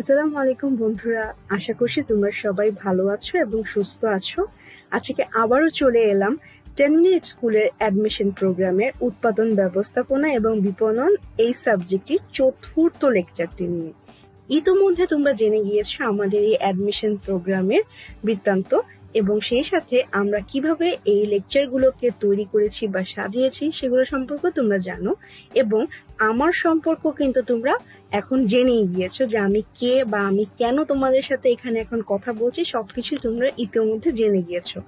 আসসালামু আলাইকুম বন্ধুরা, আশা করছি তোমরা সবাই ভালো আছো এবং সুস্থ আছো। আজকে আবারও চলে এলাম 10 মিনিট স্কুলের অ্যাডমিশন প্রোগ্রামের উৎপাদন ব্যবস্থাপনা এবং বিপণন এই সাবজেক্টটির চতুর্থ লেকচারটি নিয়ে। ইতোমধ্যে তোমরা জেনে গিয়েছো আমাদের এই অ্যাডমিশন প্রোগ্রামের বৃত্তান্ত এবং সেই সাথে আমরা কিভাবে এই লেকচারগুলোকে তৈরি করেছি বা সাজিয়েছি সেগুলো সম্পর্কে তোমরা জানো, এবং আমার সম্পর্ক কিন্তু তোমরা এখন জেনেই গিয়েছো যে আমি কে বা আমি কেন তোমাদের সাথে এখানে এখন কথা বলছি, সবকিছু তোমরা ইতিমধ্যে জেনে গিয়েছো।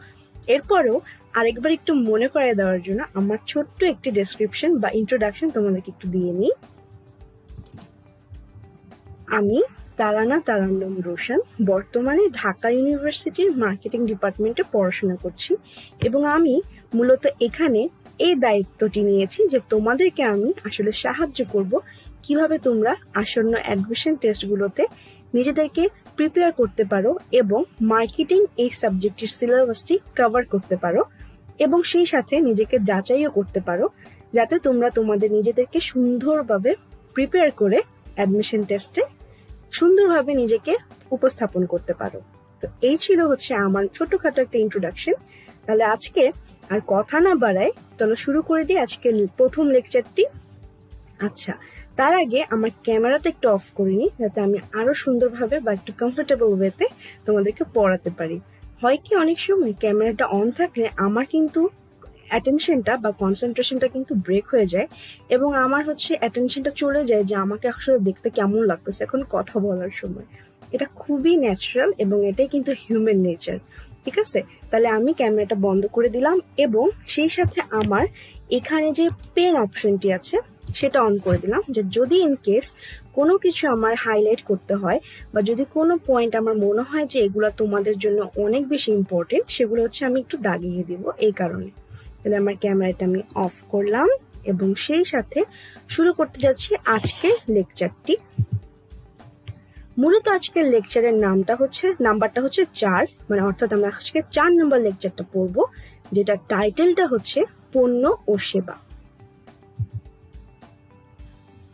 এরপরেও আরেকবার একটু মনে করিয়ে দেওয়ার জন্য আমার ছোট্ট একটি ডেসক্রিপশন বা ইন্ট্রোডাকশন তোমাদেরকে একটু দিয়ে নিই। আমি তারানা তারান্নম রোশন বর্তমানে ঢাকা ইউনিভার্সিটির মার্কেটিং ডিপার্টমেন্টে পড়াশোনা করছি, এবং আমি মূলত এখানে এই দায়িত্বটি নিয়েছি যে তোমাদেরকে আমি আসলে সাহায্য করব কিভাবে তোমরা আসন্ন অ্যাডমিশন টেস্টগুলোতে নিজেদেরকে প্রিপেয়ার করতে পারো এবং মার্কেটিং এই সাবজেক্টের সিলেবাসটি কভার করতে পারো, এবং সেই সাথে নিজেকে যাচাইও করতে পারো যাতে তোমরা তোমাদের নিজেদেরকে সুন্দরভাবে প্রিপেয়ার করে অ্যাডমিশন টেস্টে সুন্দরভাবে নিজেকে উপস্থাপন করতে পারো। তো এই ছিল হচ্ছে আমার ছোটখাটো একটা ইন্ট্রোডাকশন। তাহলে আজকে আর কথা না বাড়ায় চলো শুরু করে দিই আজকের প্রথম লেকচারটি। আচ্ছা, তার আগে আমার ক্যামেরাটা একটু অফ করে নিই যাতে আমি আরো সুন্দরভাবে বা একটু কমফোর্টেবল ওয়েতে তোমাদেরকে পড়াতে পারি। হয় কি অনেক সময় ক্যামেরাটা অন থাকলে আমার কিন্তু অ্যাটেনশনটা বা কনসেন্ট্রেশনটা কিন্তু ব্রেক হয়ে যায়, এবং আমার হচ্ছে অ্যাটেনশনটা চলে যায় যে আমাকে আসলে দেখতে কেমন লাগতেছে এখন কথা বলার সময়। এটা খুবই ন্যাচারাল এবং এটাই কিন্তু হিউম্যান নেচার। ঠিক আছে, তাহলে আমি ক্যামেরাটা বন্ধ করে দিলাম এবং সেই সাথে আমার এখানে যে পেন অপশনটি আছে সেটা অন করে দিলাম, যে যদি ইন কেস কোনো কিছু আমার হাইলাইট করতে হয় বা যদি কোনো পয়েন্ট আমার মনে হয় যে এগুলো তোমাদের জন্য অনেক বেশি ইম্পর্টেন্ট, সেগুলো হচ্ছে আমি একটু দাগিয়ে দিব এই কারণে। তাহলে আমার ক্যামেরাটা আমি অফ করলাম এবং সেই সাথে শুরু করতে যাচ্ছি আজকের লেকচারটি। মূলত আজকের লেকচারের নাম্বারটা হচ্ছে 4, মানে অর্থাৎ আমরা আজকে 4 নম্বর লেকচারটা পড়বো, যেটা টাইটেলটা হচ্ছে পণ্য ও সেবা।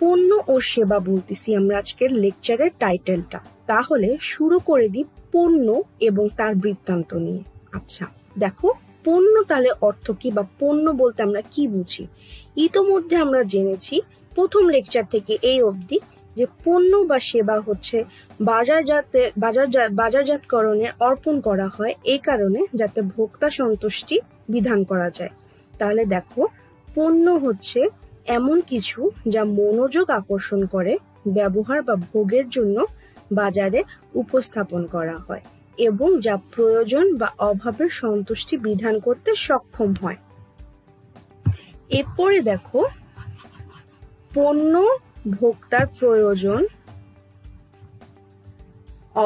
পণ্য ও সেবা বলতেছি আমরা আজকের লেকচারের টাইটেলটা। তাহলে শুরু করে দিই পণ্য এবং তার বৃত্তান্ত নিয়ে। আচ্ছা দেখো, পণ্য তাহলে অর্থ কি বা পণ্য বলতে আমরা কি বুঝি? ইতোমধ্যে আমরা জেনেছি প্রথম লেকচার থেকে এই অবধি যে পণ্য বা সেবা হচ্ছে বাজারজাতকরণের অর্পণ করা হয় এই কারণে যাতে ভোক্তা সন্তুষ্টি বিধান করা যায়। তাহলে দেখো, পণ্য হচ্ছে এমন কিছু যা মনোযোগ আকর্ষণ করে ব্যবহার বা ভোগের জন্য বাজারে উপস্থাপন করা হয় এবং যা প্রয়োজন বা অভাবের সন্তুষ্টি বিধান করতে সক্ষম হয়। এরপরে দেখো, পণ্য ভোক্তার প্রয়োজন,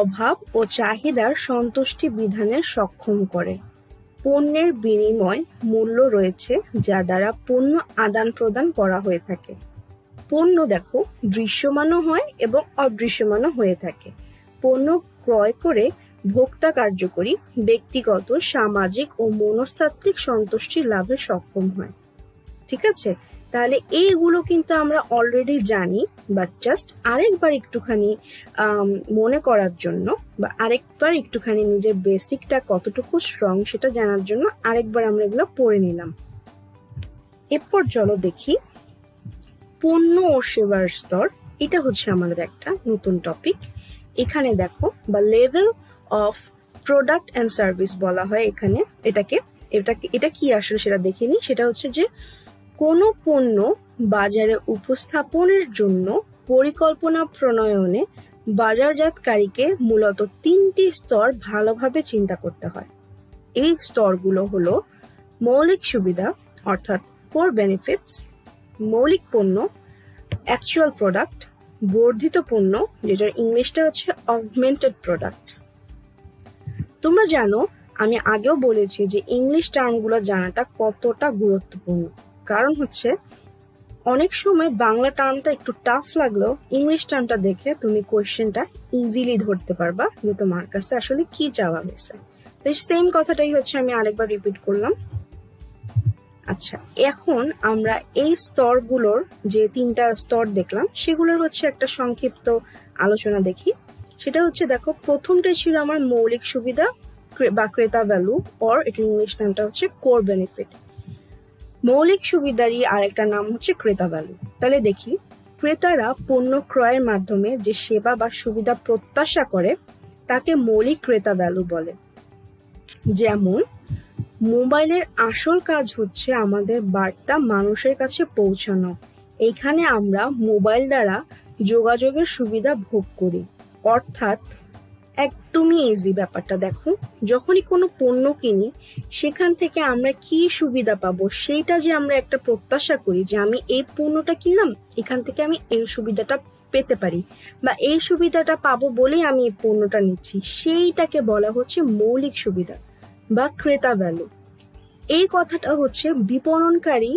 অভাব ও চাহিদার সন্তুষ্টি বিধানের সক্ষম করে। পণ্যের বিনিময় মূল্য রয়েছে যা দ্বারা পণ্য আদান প্রদান করা হয়ে থাকে। পণ্য দেখো দৃশ্যমানও হয় এবং অদৃশ্যমানও হয়ে থাকে। পণ্য ক্রয় করে ভোক্তা কার্যকরী ব্যক্তিগত, সামাজিক ও মনস্তাত্ত্বিক সন্তুষ্টি লাভে সক্ষম হয়। ঠিক আছে, তাহলে এইগুলো কিন্তু আমরা অলরেডি জানি, বাট জাস্ট আরেকবার একটুখানি মনে করার জন্য বা আরেকবার একটুখানি নিজের বেসিকটা কতটুকু স্ট্রং সেটা জানার জন্য আরেকবার আমরা এগুলো পড়ে নিলাম। এরপর চলো দেখি পণ্য ও সেবার স্তর। এটা হচ্ছে আমাদের একটা নতুন টপিক। এখানে দেখো বা level of product and service বলা হয় এখানে। এটা কি আসলে সেটা দেখে নিই। সেটা হচ্ছে যে কোনো পণ্য বাজারে উপস্থাপনের জন্য পরিকল্পনা প্রণয়নে বাজারজাতকারীকে মূলত 3টি স্তর ভালোভাবে চিন্তা করতে হয়। এই স্তরগুলো হলো মৌলিক সুবিধা অর্থাৎ কোর বেনিফিটস, মৌলিক পণ্য, অ্যাকচুয়াল প্রোডাক্ট, বর্ধিত পণ্য যেটার ইংলিশটা হচ্ছে অগমেন্টেড প্রোডাক্ট। তোমরা জানো আমি আগেও বলেছি যে ইংলিশ টার্মগুলো জানাটা কতটা গুরুত্বপূর্ণ, কারণ হচ্ছে অনেক সময় বাংলা টার্মটা একটু টাফ লাগলেও ইংলিশ টার্মটা দেখে তুমি কোয়েশ্চেনটা ইজিলি ধরতে পারবা যে তোমার কাছে আসলে কি চাওয়া হয়েছে। তো সেম কথাটাই হচ্ছে আমি আরেকবার রিপিট করলাম। আচ্ছা, এখন আমরা এই স্তরগুলোর যে 3টা স্তর দেখলাম সেগুলোর হচ্ছে একটা সংক্ষিপ্ত আলোচনা দেখি। সেটা হচ্ছে দেখো, প্রথমটাই ছিল আমার মৌলিক সুবিধা বা ক্রেতা ভ্যালু, অর এটার ইংলিশ নামটা হচ্ছে কোর বেনিফিট। মৌলিক সুবিধারই আরেকটা নাম হচ্ছে ক্রেতা ভ্যালু। তাহলে দেখি, ক্রেতারা পণ্য ক্রয়ের মাধ্যমে যে সেবা বা সুবিধা প্রত্যাশা করে তাকে মৌলিক ক্রেতা ভ্যালু বলে। যেমন মোবাইলের আসল কাজ হচ্ছে আমাদের বার্তা মানুষের কাছে পৌঁছানো। এইখানে আমরা মোবাইল দ্বারা যোগাযোগের সুবিধা ভোগ করি। অর্থাৎ একদমই ইজি ব্যাপারটা। দেখো, যখনই কোনো পণ্য কিনি সেখান থেকে আমরা কি সুবিধা পাবো সেইটা যে আমরা একটা প্রত্যাশা করি, যে আমি এই পণ্যটা কিনলাম, এখান থেকে আমি এই সুবিধাটা পেতে পারি বা এই সুবিধাটা পাবো বলেই আমি এই পণ্যটা নিচ্ছি, সেইটাকে বলা হচ্ছে মৌলিক সুবিধা বা ক্রেতা ভ্যালু। এই কথাটা হচ্ছে বিপণনকারী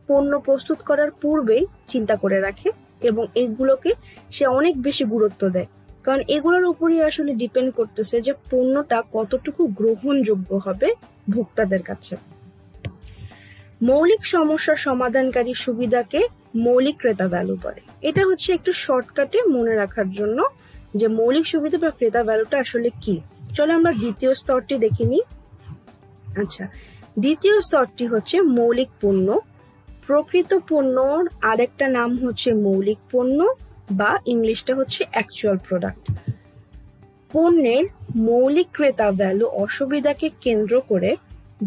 পণ্য প্রস্তুত করার পূর্বেই চিন্তা করে রাখে এবং এগুলোকে সে অনেক বেশি গুরুত্ব দেয়, কারণ এগুলোর উপরই আসলে ডিপেন্ড করতেছে যে পণ্যটা কতটুকু গ্রহণযোগ্য হবে ভোক্তাদের কাছে। মৌলিক সমস্যার সমাধানকারী সুবিধাকে মৌলিক ক্রেতা ভ্যালু বলে। এটা হচ্ছে একটু শর্টকাটে মনে রাখার জন্য যে মৌলিক সুবিধা বা ক্রেতা ভ্যালুটা আসলে কি। চলো আমরা দ্বিতীয় স্তরটি দেখে নিই। আচ্ছা, দ্বিতীয় স্তরটি হচ্ছে মৌলিক পণ্য। প্রকৃত পণ্যর আরেকটা নাম হচ্ছে মৌলিক পণ্য বা ইংলিশটা হচ্ছে অ্যাকচুয়াল প্রোডাক্ট। পণ্যের মৌলিক ক্রেতা ভ্যালু অসুবিধাকে কেন্দ্র করে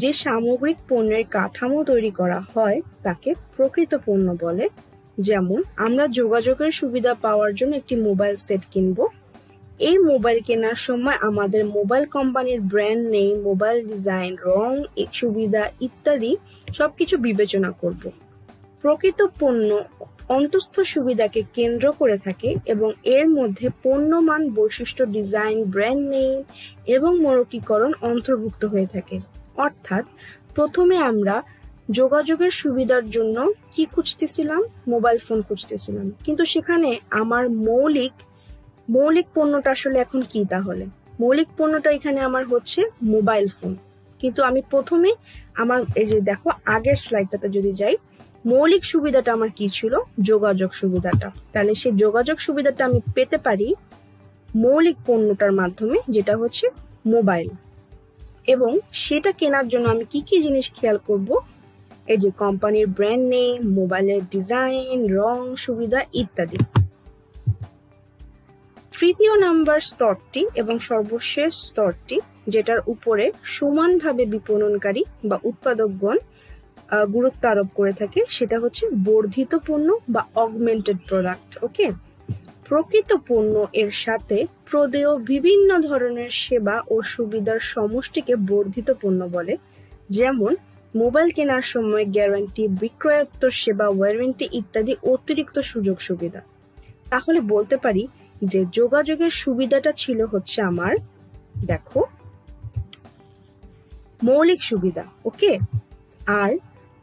যে সামগ্রিক পণ্যের কাঠামো তৈরি করা হয় তাকে প্রকৃত পণ্য বলে। যেমন আমরা যোগাযোগের সুবিধা পাওয়ার জন্য একটি মোবাইল সেট কিনবো। এই মোবাইল কেনার সময় আমাদের মোবাইল কোম্পানির ব্র্যান্ড নেম, মোবাইল ডিজাইন, রং, সুবিধা ইত্যাদি সবকিছু বিবেচনা করব। প্রকৃত পণ্য অন্তস্থ সুবিধাকে কেন্দ্র করে থাকে এবং এর মধ্যে পণ্যমান, বৈশিষ্ট্য, ডিজাইন, ব্র্যান্ড নেম এবং মৌলিকীকরণ অন্তর্ভুক্ত হয়ে থাকে। অর্থাৎ প্রথমে আমরা যোগাযোগের সুবিধার জন্য কি খুঁজতেছিলাম? মোবাইল ফোন খুঁজতেছিলাম, কিন্তু সেখানে আমার মৌলিক পণ্যটা আসলে এখন কি? তাহলে মৌলিক পণ্যটা এখানে আমার হচ্ছে মোবাইল ফোন, কিন্তু আমি প্রথমে আমার এই যে দেখো আগের স্লাইডটাতে যদি যাই, মৌলিক সুবিধাটা আমার কি ছিল? যোগাযোগ সুবিধাটা। তাহলে সেই যোগাযোগ সুবিধাটা আমি পেতে পারি মৌলিক পণ্যটার মাধ্যমে, যেটা হচ্ছে মোবাইল। এবং সেটা কেনার জন্য আমি কি কি জিনিস খেয়াল করব? এই যে কোম্পানির ব্র্যান্ড নেম, মোবাইলের ডিজাইন, রং, সুবিধা ইত্যাদি। তৃতীয় নাম্বার স্তরটি এবং সর্বশেষ স্তরটি, যেটার উপরে সমানভাবে বিপণনকারী বা উৎপাদকগণ গুরুত্ব আরোপ করে থাকে, সেটা হচ্ছে বর্ধিত পণ্য বা অগমেন্টেড প্রোডাক্ট। ওকে, প্রকৃত পণ্য এর সাথে প্রদেয় বিভিন্ন ধরনের সেবা ও সুবিধার সমষ্টিকে বর্ধিত পণ্য বলে। যেমন মোবাইল কেনার সময় গ্যারান্টি, বিক্রয়োত্তর সেবা, ওয়ারেন্টি ইত্যাদি অতিরিক্ত সুযোগ সুবিধা। তাহলে বলতে পারি যে যোগাযোগের সুবিধাটা ছিল হচ্ছে আমার, দেখো, মৌলিক সুবিধা। ওকে, আর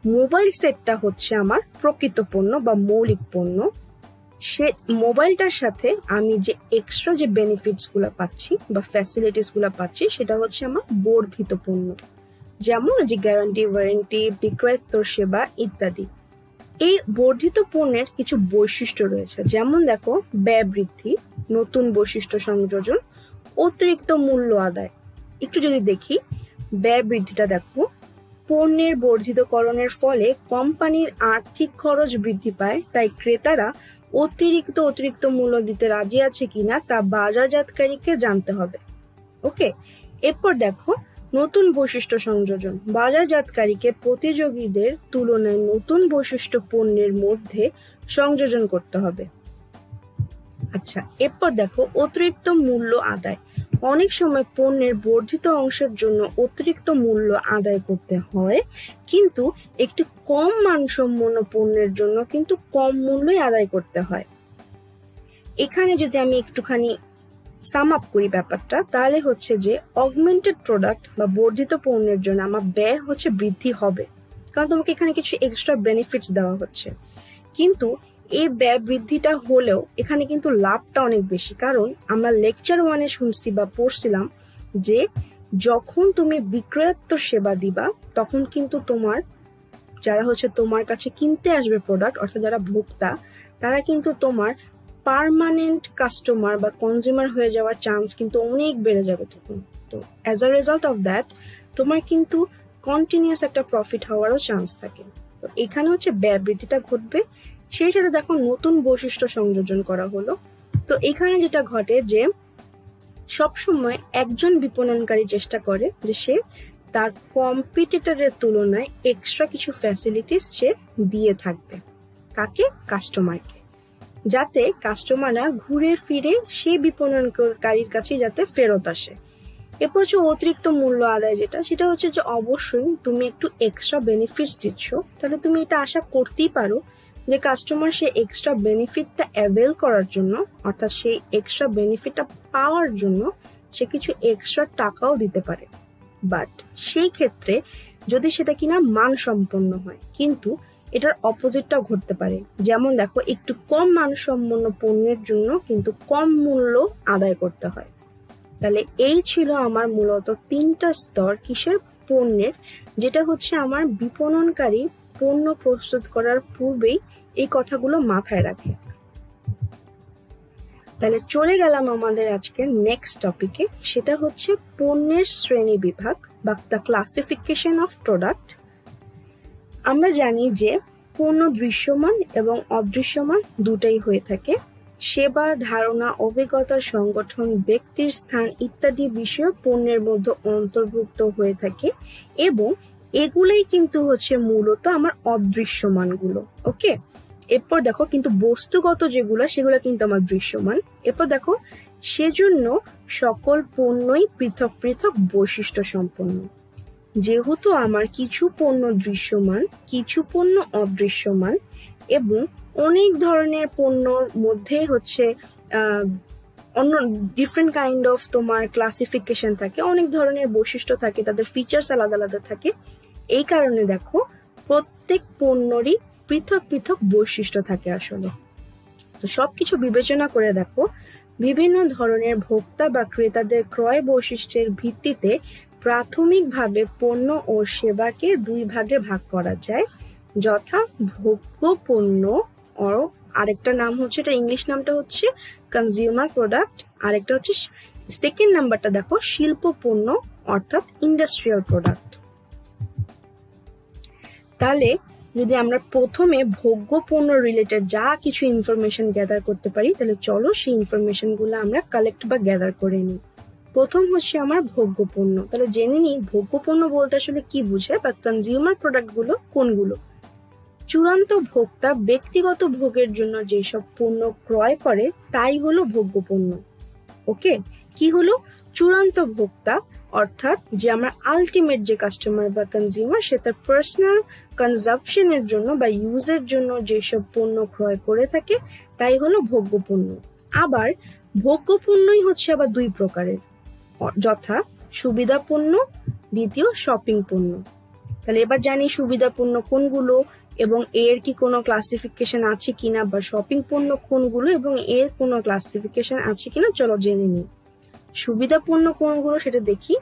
মোবাইল সেটটা হচ্ছে আমার প্রকৃত পণ্য বা মৌলিক পণ্য। সে মোবাইলটার সাথে আমি যে এক্সট্রা যে বেনিফিটস গুলো পাচ্ছি বা ফ্যাসিলিটিস গুলো পাচ্ছি সেটা হচ্ছে আমার বর্ধিত পণ্য। যেমন যে গ্যারান্টি, ওয়ারেন্টি, বিক্রয়োত্তর সেবা ইত্যাদি। এই বর্ধিত পণ্যের কিছু বৈশিষ্ট্য রয়েছে, যেমন দেখো, ব্যয় বৃদ্ধি, নতুন বৈশিষ্ট্য সংযোজন, অতিরিক্ত মূল্য আদায়। একটু যদি দেখি ব্যয় বৃদ্ধিটা, দেখো, পণ্যের বর্ধিতকরণের ফলে কোম্পানির আর্থিক খরচ বৃদ্ধি পায়, তাই ক্রেতারা অতিরিক্ত মূল্য দিতে রাজি আছে কিনা তা বাজারজাতকারীকে জানতে হবে। ওকে, এরপর দেখো নতুন বৈশিষ্ট্য সংযোজন। বাজারজাতকারীকে প্রতিযোগীদের তুলনায় নতুন বৈশিষ্ট্য পণ্যের মধ্যে সংযোজন করতে হবে। আচ্ছা, এরপর দেখো অতিরিক্ত মূল্য আদায়। অনেক সময় পণ্যের বর্ধিত অংশের জন্য অতিরিক্ত মূল্য আদায় করতে হয়, কিন্তু একটি কম মানসম্পন্ন পণ্যের জন্য কিন্তু কম মূল্যই আদায় করতে হয়। এখানে যদি আমি একটুখানি সাম আপ করি ব্যাপারটা, তাহলে হচ্ছে যে অগমেন্টেড প্রোডাক্ট বা বর্ধিত পণ্যের জন্য আমার ব্যয় হচ্ছে বৃদ্ধি হবে, কারণ তোমাকে এখানে কিছু এক্সট্রা বেনিফিটস দেওয়া হচ্ছে। কিন্তু এই ব্যয় বৃদ্ধিটা হলেও এখানে কিন্তু লাভটা অনেক বেশি, কারণ আমরা লেকচার 1-এ শুনছি বা পড়ছিলাম যে যখন তুমি বিক্রয়োত্তর সেবা দিবা তখন কিন্তু যারা হচ্ছে তোমার কাছে কিনতে আসবে প্রোডাক্ট, অর্থাৎ যারা ভোক্তা, তারা কিন্তু তোমার পার্মানেন্ট কাস্টমার বা কনজিউমার হয়ে যাওয়ার চান্স কিন্তু অনেক বেড়ে যাবে তখন। তো as a result of that তোমার কিন্তু কন্টিনিউয়াস একটা প্রফিট হওয়ারও চান্স থাকে। তো এখানে হচ্ছে ব্যয় বৃদ্ধিটা ঘটবে, সেই সাথে দেখো নতুন বৈশিষ্ট্য সংযোজন করা হলো। তো এখানে যেটা ঘটে যে সবসময় একজন বিপণনকারী চেষ্টা করে যে সে তার কম্পিটিটরের তুলনায় এক্সট্রা কিছু ফ্যাসিলিটিস সে দিয়ে থাকবে। কাকে? কাস্টমারকে, যাতে কাস্টমাররা ঘুরে ফিরে সেই বিপণনকারীর কাছে যাতে ফেরত আসে। এরপর হচ্ছে অতিরিক্ত মূল্য আদায়, সেটা হচ্ছে যে অবশ্যই তুমি একটু এক্সট্রা বেনিফিটস দিচ্ছ, তাহলে তুমি এটা আশা করতেই পারো যে কাস্টমার সেই এক্সট্রা বেনিফিটটা অ্যাভেল করার জন্য, অর্থাৎ সেই এক্সট্রা বেনিফিটটা পাওয়ার জন্য সে কিছু এক্সট্রা টাকাও দিতে পারে। বাট সেই ক্ষেত্রে যদি সেটা কিনা মানসম্পন্ন হয়, কিন্তু এটার অপোজিটটাও ঘটতে পারে। যেমন দেখো, একটু কম মানসম্পন্ন পণ্যের জন্য কিন্তু কম মূল্য আদায় করতে হয়। তাহলে এই ছিল আমার মূলত 3টা স্তর কিসের? পণ্যের, যেটা হচ্ছে আমার বিপণনকারী পণ্য প্রস্তুত করার পূর্বেই এই কথাগুলো মাথায় রাখে। তাহলে চলে গেলাম আমাদের আজকের নেক্সট টপিকে, সেটা হচ্ছে পণ্যের শ্রেণী বিভাগ বা দ্য ক্লাসিফিকেশন অফ প্রোডাক্ট। আমরা জানি যে পণ্য দৃশ্যমান এবং অদৃশ্যমান দুটাই হয়ে থাকে। সেবা, ধারণা, অভিজ্ঞতার সংগঠন, ব্যক্তির স্থান ইত্যাদি বিষয় পণ্যের মধ্যে অন্তর্ভুক্ত হয়ে থাকে, এবং এগুলোই কিন্তু হচ্ছে মূলত আমার অদৃশ্যমানগুলো। ওকে, এরপর দেখো কিন্তু বস্তুগত যেগুলো সেগুলো কিন্তু আমার দৃশ্যমান। এরপর দেখো, সেজন্য সকল পণ্যই পৃথক পৃথক বৈশিষ্ট্য সম্পন্ন। যেহেতু আমার কিছু পণ্য দৃশ্যমান, কিছু পণ্য অদৃশ্যমান, এবং অনেক ধরনের পণ্যর মধ্যে হচ্ছে অন্য ডিফারেন্ট কাইন্ড অফ তোমার ক্লাসিফিকেশন থাকে, অনেক ধরনের বৈশিষ্ট্য থাকে, তাদের ফিচার্স আলাদা আলাদা থাকে। এই কারণে দেখো প্রত্যেক পণ্যরই পৃথক পৃথক বৈশিষ্ট্য থাকে আসলে। তো সবকিছু বিবেচনা করে দেখো, বিভিন্ন ধরনের ভোক্তা বা ক্রেতাদের ক্রয় বৈশিষ্ট্যের ভিত্তিতে প্রাথমিকভাবে পণ্য ও সেবাকে 2 ভাগে ভাগ করা যায়, যথা ভোগ্য পণ্য, ও আরেকটা নাম হচ্ছে, এটা ইংলিশ নামটা হচ্ছে কনজিউমার প্রোডাক্ট, আরেকটা হচ্ছে সেকেন্ড নাম্বারটা দেখো শিল্প পণ্য অর্থাৎ ইন্ডাস্ট্রিয়াল প্রোডাক্ট। তাহলে যদি আমরা প্রথমে ভোগ্য পণ্য রিলেটেড যা কিছু ইনফরমেশন গ্যাদার করতে পারি, তাহলে চলো সেই ইনফরমেশনগুলো আমরা কালেক্ট বা গ্যাদার করে নিই। প্রথম হচ্ছে আমার ভোগ্য পণ্য। তাহলে জেনে নিই ভোগ্য পণ্য বলতে আসলে কি বোঝায় বা কনজিউমার প্রোডাক্টগুলো কোনগুলো। চূড়ান্ত ভোক্তা ব্যক্তিগত ভোগের জন্য যেসব পণ্য ক্রয় করে তাই হলো ভোগ্য পণ্য। ওকে, কি হলো? চূড়ান্ত ভোক্তা অর্থাৎ যে আমার আলটিমেট যে কাস্টমার বা কনজিউমার, সে তার পার্সোনাল কনজাম্পশনের জন্য বা ইউজের জন্য যেসব পণ্য ক্রয় করে থাকে তাই হলো ভোগ্য পণ্য। আবার ভোগ্য পণ্যই হচ্ছে আবার 2 প্রকারের, যথা সুবিধা পণ্য, দ্বিতীয় শপিং পণ্য। তাহলে এবার জানি সুবিধা পণ্য কোনগুলো এবং এর কি কোনো ক্লাসিফিকেশন আছে কিনা, বা শপিং পণ্য কোনগুলো এবং এর কোনো ক্লাসিফিকেশন আছে কিনা, চলো জেনে নিই। সুবিধা পণ্য কোনগুলো সেটা দেখি।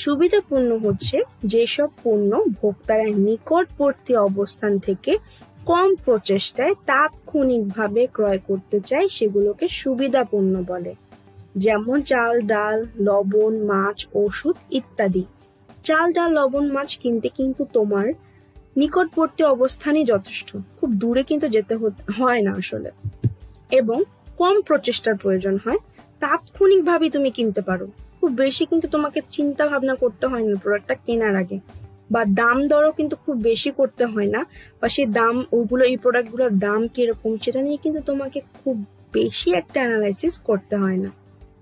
সুবিধা পণ্য হচ্ছে যেসব পণ্য ভোক্তারা নিকটবর্তী অবস্থান থেকে কম প্রচেষ্টায় তাৎক্ষণিকভাবে ক্রয় করতে চায়, সেগুলোকে সুবিধা পণ্য বলে। যেমন চাল, ডাল, লবণ, মাছ, ওষুধ ইত্যাদি। চাল, ডাল, লবণ, মাছ কিনতে কিন্তু তোমার নিকটবর্তী অবস্থানই যথেষ্ট, খুব দূরে কিন্তু যেতে হয় না আসলে, এবং কম প্রচেষ্টার প্রয়োজন হয়। তাৎক্ষণিকভাবে তুমি কিনতে পারো, খুব বেশি কিন্তু তোমাকে চিন্তা ভাবনা করতে হয় না প্রোডাক্টটা কেনার আগে, বা দাম দরও কিন্তু খুব বেশি করতে হয় না, বা সেই দাম ওইগুলো এই প্রোডাক্টগুলোর দাম কিরকম সেটা নিয়ে কিন্তু তোমাকে খুব বেশি একটা অ্যানালাইসিস করতে হয় না।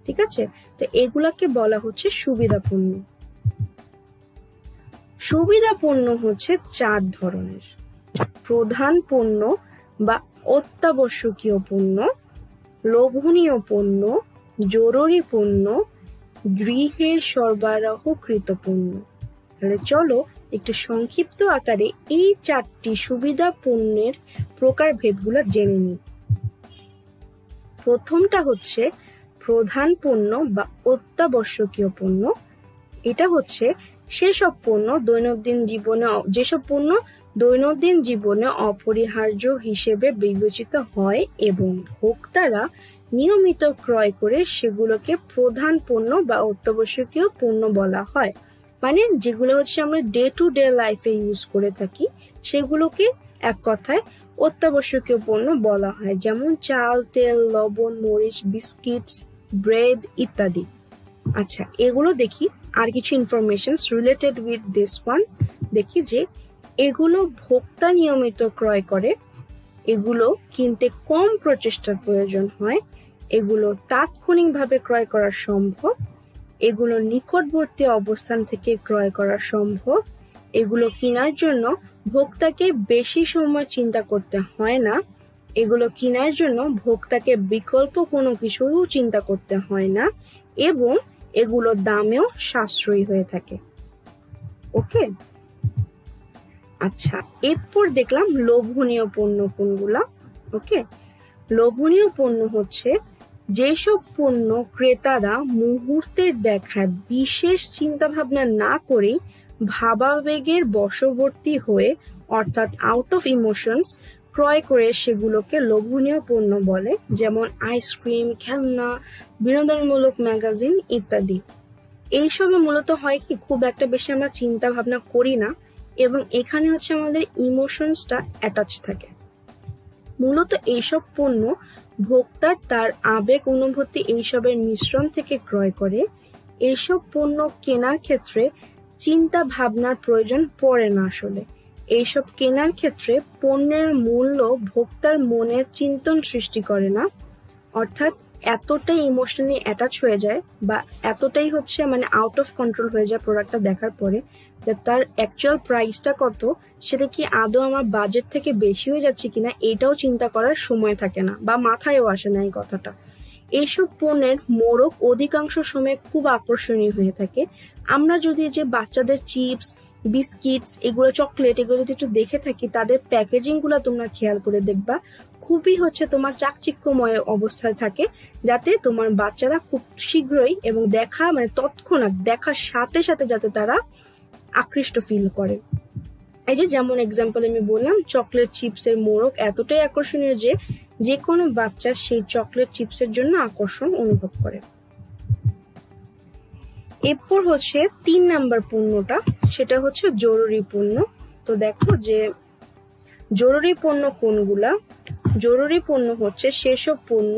ঠিক আছে, তো এগুলাকে বলা হচ্ছে সুবিধা পণ্য। সুবিধা পণ্য হচ্ছে 4 ধরনের: প্রধান পণ্য বা অত্যাবশ্যকীয় পণ্য, লোভনীয় পণ্য, জরুরি পণ্য, গৃহে সরবরাহকৃত পণ্য। তাহলে চলো একটু সংক্ষিপ্ত আকারে এই 4টি সুবিধা পণ্যের প্রকারভেদগুলো জেনে নিই। প্রথমটা হচ্ছে প্রধান পণ্য বা অত্যাবশ্যকীয় পণ্য। এটা হচ্ছে সেসব পণ্য, দৈনন্দিন জীবনে যেসব পণ্য দৈনন্দিন জীবনে অপরিহার্য হিসেবে বিবেচিত হয় এবং ভোক্তারা নিয়মিত ক্রয় করে সেগুলোকে প্রধান পণ্য বা অত্যাবশ্যকীয় পণ্য বলা হয়। মানে যেগুলো হচ্ছে আমরা ডে টু ডে লাইফে ইউজ করে থাকি সেগুলোকে এক কথায় অত্যাবশ্যকীয় পণ্য বলা হয়, যেমন চাল, তেল, লবণ, মরিচ, বিস্কিটস, ব্রেড ইত্যাদি। আচ্ছা, এগুলো দেখি আর কিছু information related with this one. দেখি যে এগুলো ভোক্তা নিয়মিত ক্রয় করে, এগুলো কিনতে কম প্রচেষ্টার প্রয়োজন হয়, এগুলো তাৎক্ষণিকভাবে ক্রয় করা সম্ভব, এগুলো নিকটবর্তী অবস্থান থেকে ক্রয় করা সম্ভব, এগুলো কেনার জন্য ভোক্তাকে বেশি সময় চিন্তা করতে হয় না, এগুলো কেনার জন্য ভোক্তাকে বিকল্প কোনো কিছু চিন্তা করতে হয় না, এবং এগুলো দামেও সাশ্রয়ী হয়ে থাকে। ওকে, আচ্ছা, এরপর দেখলাম লোভনীয় পণ্য কোনগুলা। ওকে, লোভনীয় পণ্য হচ্ছে যেসব পণ্য ক্রেতারা মুহূর্তের দেখায় বিশেষ চিন্তা ভাবনা না করে ভাবাবেগের বশবর্তী হয়ে অর্থাৎ আউট অফ ইমোশনস ক্রয় করে সেগুলোকে লোভনীয় পণ্য বলে, যেমন আইসক্রিম, খেলনা, বিনোদনমূলক ম্যাগাজিন ইত্যাদি। এইসবে মূলত হয় কি, খুব একটা বেশি আমরা চিন্তা ভাবনা করি না এবং এখানে হচ্ছে আমাদের ইমোশনসটা অ্যাটাচ থাকে। মূলত এইসব পণ্য ভোক্তার তার আবেগ অনুভূতি এইসবের মিশ্রণ থেকে ক্রয় করে। এইসব পণ্য কেনার ক্ষেত্রে চিন্তা ভাবনার প্রয়োজন পড়ে না। আসলে এইসব কেনার ক্ষেত্রে পণ্যের মূল্য ভোক্তার মনে চিন্তন সৃষ্টি করে না, অর্থাৎ এতটাই ইমোশনালি অ্যাটাচ হয়ে যায় বা এতটাই হচ্ছে মানে আউট অফ কন্ট্রোল হয়ে যায় প্রোডাক্টটা দেখার পরে, যে তার অ্যাকচুয়াল প্রাইসটা কত, সেটা কি আদৌ আমার বাজেট থেকে বেশি হয়ে যাচ্ছে কিনা এটাও চিন্তা করার সময় থাকে না বা মাথায়ও আসে না এই কথাটা। এইসব পণ্যের মোড়ক অধিকাংশ সময় খুব আকর্ষণীয় হয়ে থাকে। আমরা যদি যে বাচ্চাদের চিপস, বিস্কিটস, এগুলো চকলেট, এগুলো যদি একটু দেখে থাকি, তাদের প্যাকেজিং গুলো তোমরা খেয়াল করে দেখবা খুবই হচ্ছে তোমার চাকচিক্যময় অবস্থায় থাকে, যাতে তোমার বাচ্চারা খুব শীঘ্রই এবং দেখা মানে তৎক্ষণাৎ দেখার সাথে সাথে যাতে তারা আকৃষ্ট ফিল করে। এই যে যেমন এক্সাম্পল আমি বললাম, চকলেট চিপসের মোড়ক এতটাই আকর্ষণীয় যে যে কোনো বাচ্চা সেই চকলেট চিপসের জন্য আকর্ষণ অনুভব করে। এরপর হচ্ছে 3 নাম্বার পণ্যটা, সেটা হচ্ছে জরুরি পণ্য। তো দেখো যে জরুরি পণ্য কোনগুলা। জরুরি পণ্য হচ্ছে সেসব পণ্য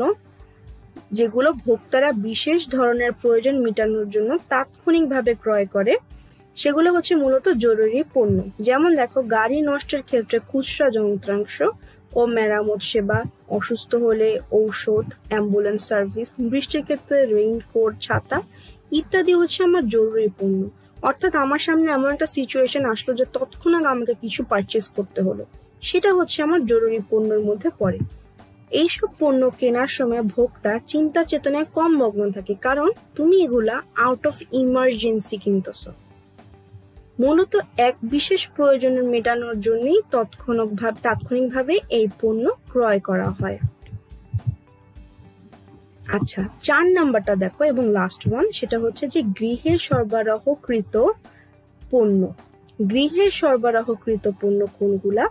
যেগুলো ভোক্তারা বিশেষ ধরনের প্রয়োজন মেটানোর জন্য তাৎক্ষণিকভাবে ক্রয় করে, সেগুলো হচ্ছে মূলত জরুরি পণ্য। যেমন দেখো, গাড়ি নষ্টের ক্ষেত্রে খুচরা যন্ত্রাংশ ও মেরামত সেবা, অসুস্থ হলে ঔষধ, অ্যাম্বুলেন্স সার্ভিস, বৃষ্টির ক্ষেত্রে রেইনকোট, ছাতা ইত্যাদি হচ্ছে আমার জরুরি পণ্য। অর্থাৎ আমার সামনে এমন একটা সিচুয়েশন আসলো যে তৎক্ষণাৎ আমাকে কিছু পারচেস করতে হলো, সেটা হচ্ছে আমার জরুরি পণ্যের মধ্যে পড়ে। এইসব পণ্য কেনার সময় ভোক্তা চিন্তা চেতনায় কম মগ্ন থাকে, কারণ তুমি এগুলা আউট অফ ইমার্জেন্সি কিনতেছ। মূলত এক বিশেষ প্রয়োজন মেটানোর জন্যই তাৎক্ষণিকভাবে এই পণ্য ক্রয় করা হয়। আচ্ছা, 4 নাম্বারটা দেখো এবং লাস্ট ওয়ান, সেটা হচ্ছে যে গৃহে সরবরাহকৃত পণ্য। গৃহে সরবরাহকৃত পণ্য কোনগুলা?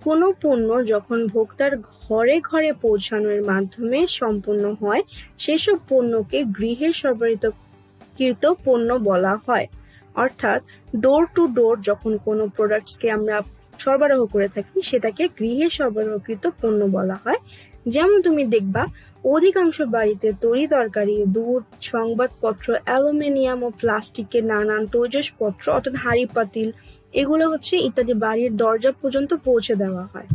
কোনো পণ্য যখন ভোক্তার ঘরে ঘরে পৌঁছানোর মাধ্যমে সম্পন্ন হয় সেসব পণ্যকে গৃহে সরবরাহকৃত পণ্য বলা হয়। অর্থাৎ ডোর টু ডোর যখন কোনো প্রোডাক্টসকে আমরা সরবরাহ করে থাকি সেটাকে গৃহে সরবরাহকৃত পণ্য বলা হয়। যেমন তুমি দেখবা অধিকাংশ বাড়িতে তরি তরকারি, দুধ, সংবাদপত্র, অ্যালুমিনিয়াম ও প্লাস্টিকের নানান তৈজসপত্র অর্থাৎ হাঁড়ি পাতিল এগুলো হচ্ছে ইত্যাদি বাড়ির দরজা পর্যন্ত পৌঁছে দেওয়া হয়।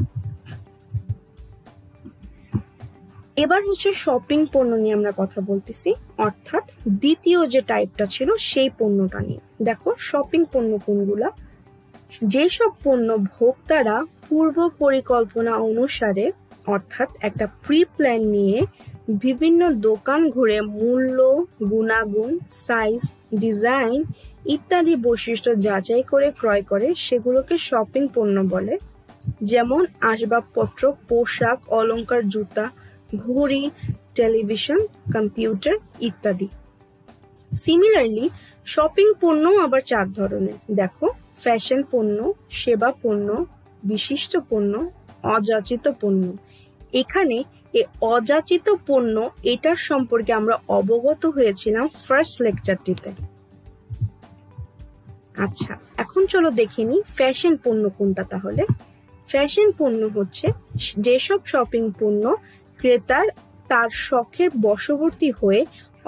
এবার হচ্ছে শপিং পণ্য নিয়ে আমরা কথা বলতেছি, অর্থাৎ দ্বিতীয় যে টাইপটা ছিল সেই পণ্যটা নিয়ে। দেখো শপিং পণ্য কোনগুলা? যেসব পণ্য ভোক্তারা পূর্ব পরিকল্পনা অনুসারে অর্থাৎ একটা প্রি প্ল্যান নিয়ে বিভিন্ন দোকান ঘুরে মূল্য, গুণাগুণ, সাইজ, ডিজাইন ইত্যাদি বৈশিষ্ট্য যাচাই করে ক্রয় করে সেগুলোকে শপিং পণ্য বলে। যেমন আসবাবপত্র, পোশাক, অলংকার, জুতা, ঘড়ি, টেলিভিশন, কম্পিউটার ইত্যাদি। সিমিলারলি শপিং পণ্য আবার 4 ধরনের। দেখো, ফ্যাশন পণ্য, সেবা পণ্য, বিশিষ্ট পণ্য, অযাচিত পণ্য। এখানে এই অযাচিত পণ্য এটার সম্পর্কে আমরা অবগত হয়েছিলাম ফার্স্ট লেকচারটিতে। আচ্ছা, এখন চলো দেখে নিই ফ্যাশন পণ্য কোনটা। তাহলে ফ্যাশন পণ্য হচ্ছে যেসব শপিং পণ্য ক্রেতার তার শখের বশবর্তী হয়ে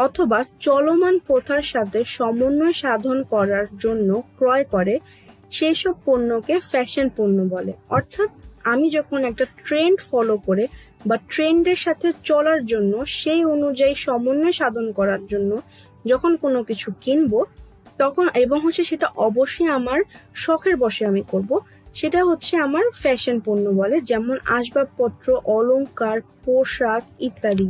অথবা চলমান প্রথার সাথে সমন্বয় সাধন করার জন্য ক্রয় করে, সেই সব পণ্যকে ফ্যাশন পণ্য বলে। অর্থাৎ আমি যখন একটা ট্রেন্ড ফলো করে বা ট্রেন্ডের সাথে চলার জন্য সেই অনুযায়ী সমন্বয় সাধন করার জন্য যখন কোনো কিছু কিনবো তখন, এবং হচ্ছে সেটা অবশ্যই আমার শখের বশে আমি করব, সেটা হচ্ছে আমার ফ্যাশন পণ্য বলে। যেমন আসবাবপত্র, অলংকার, পোশাক ইত্যাদি।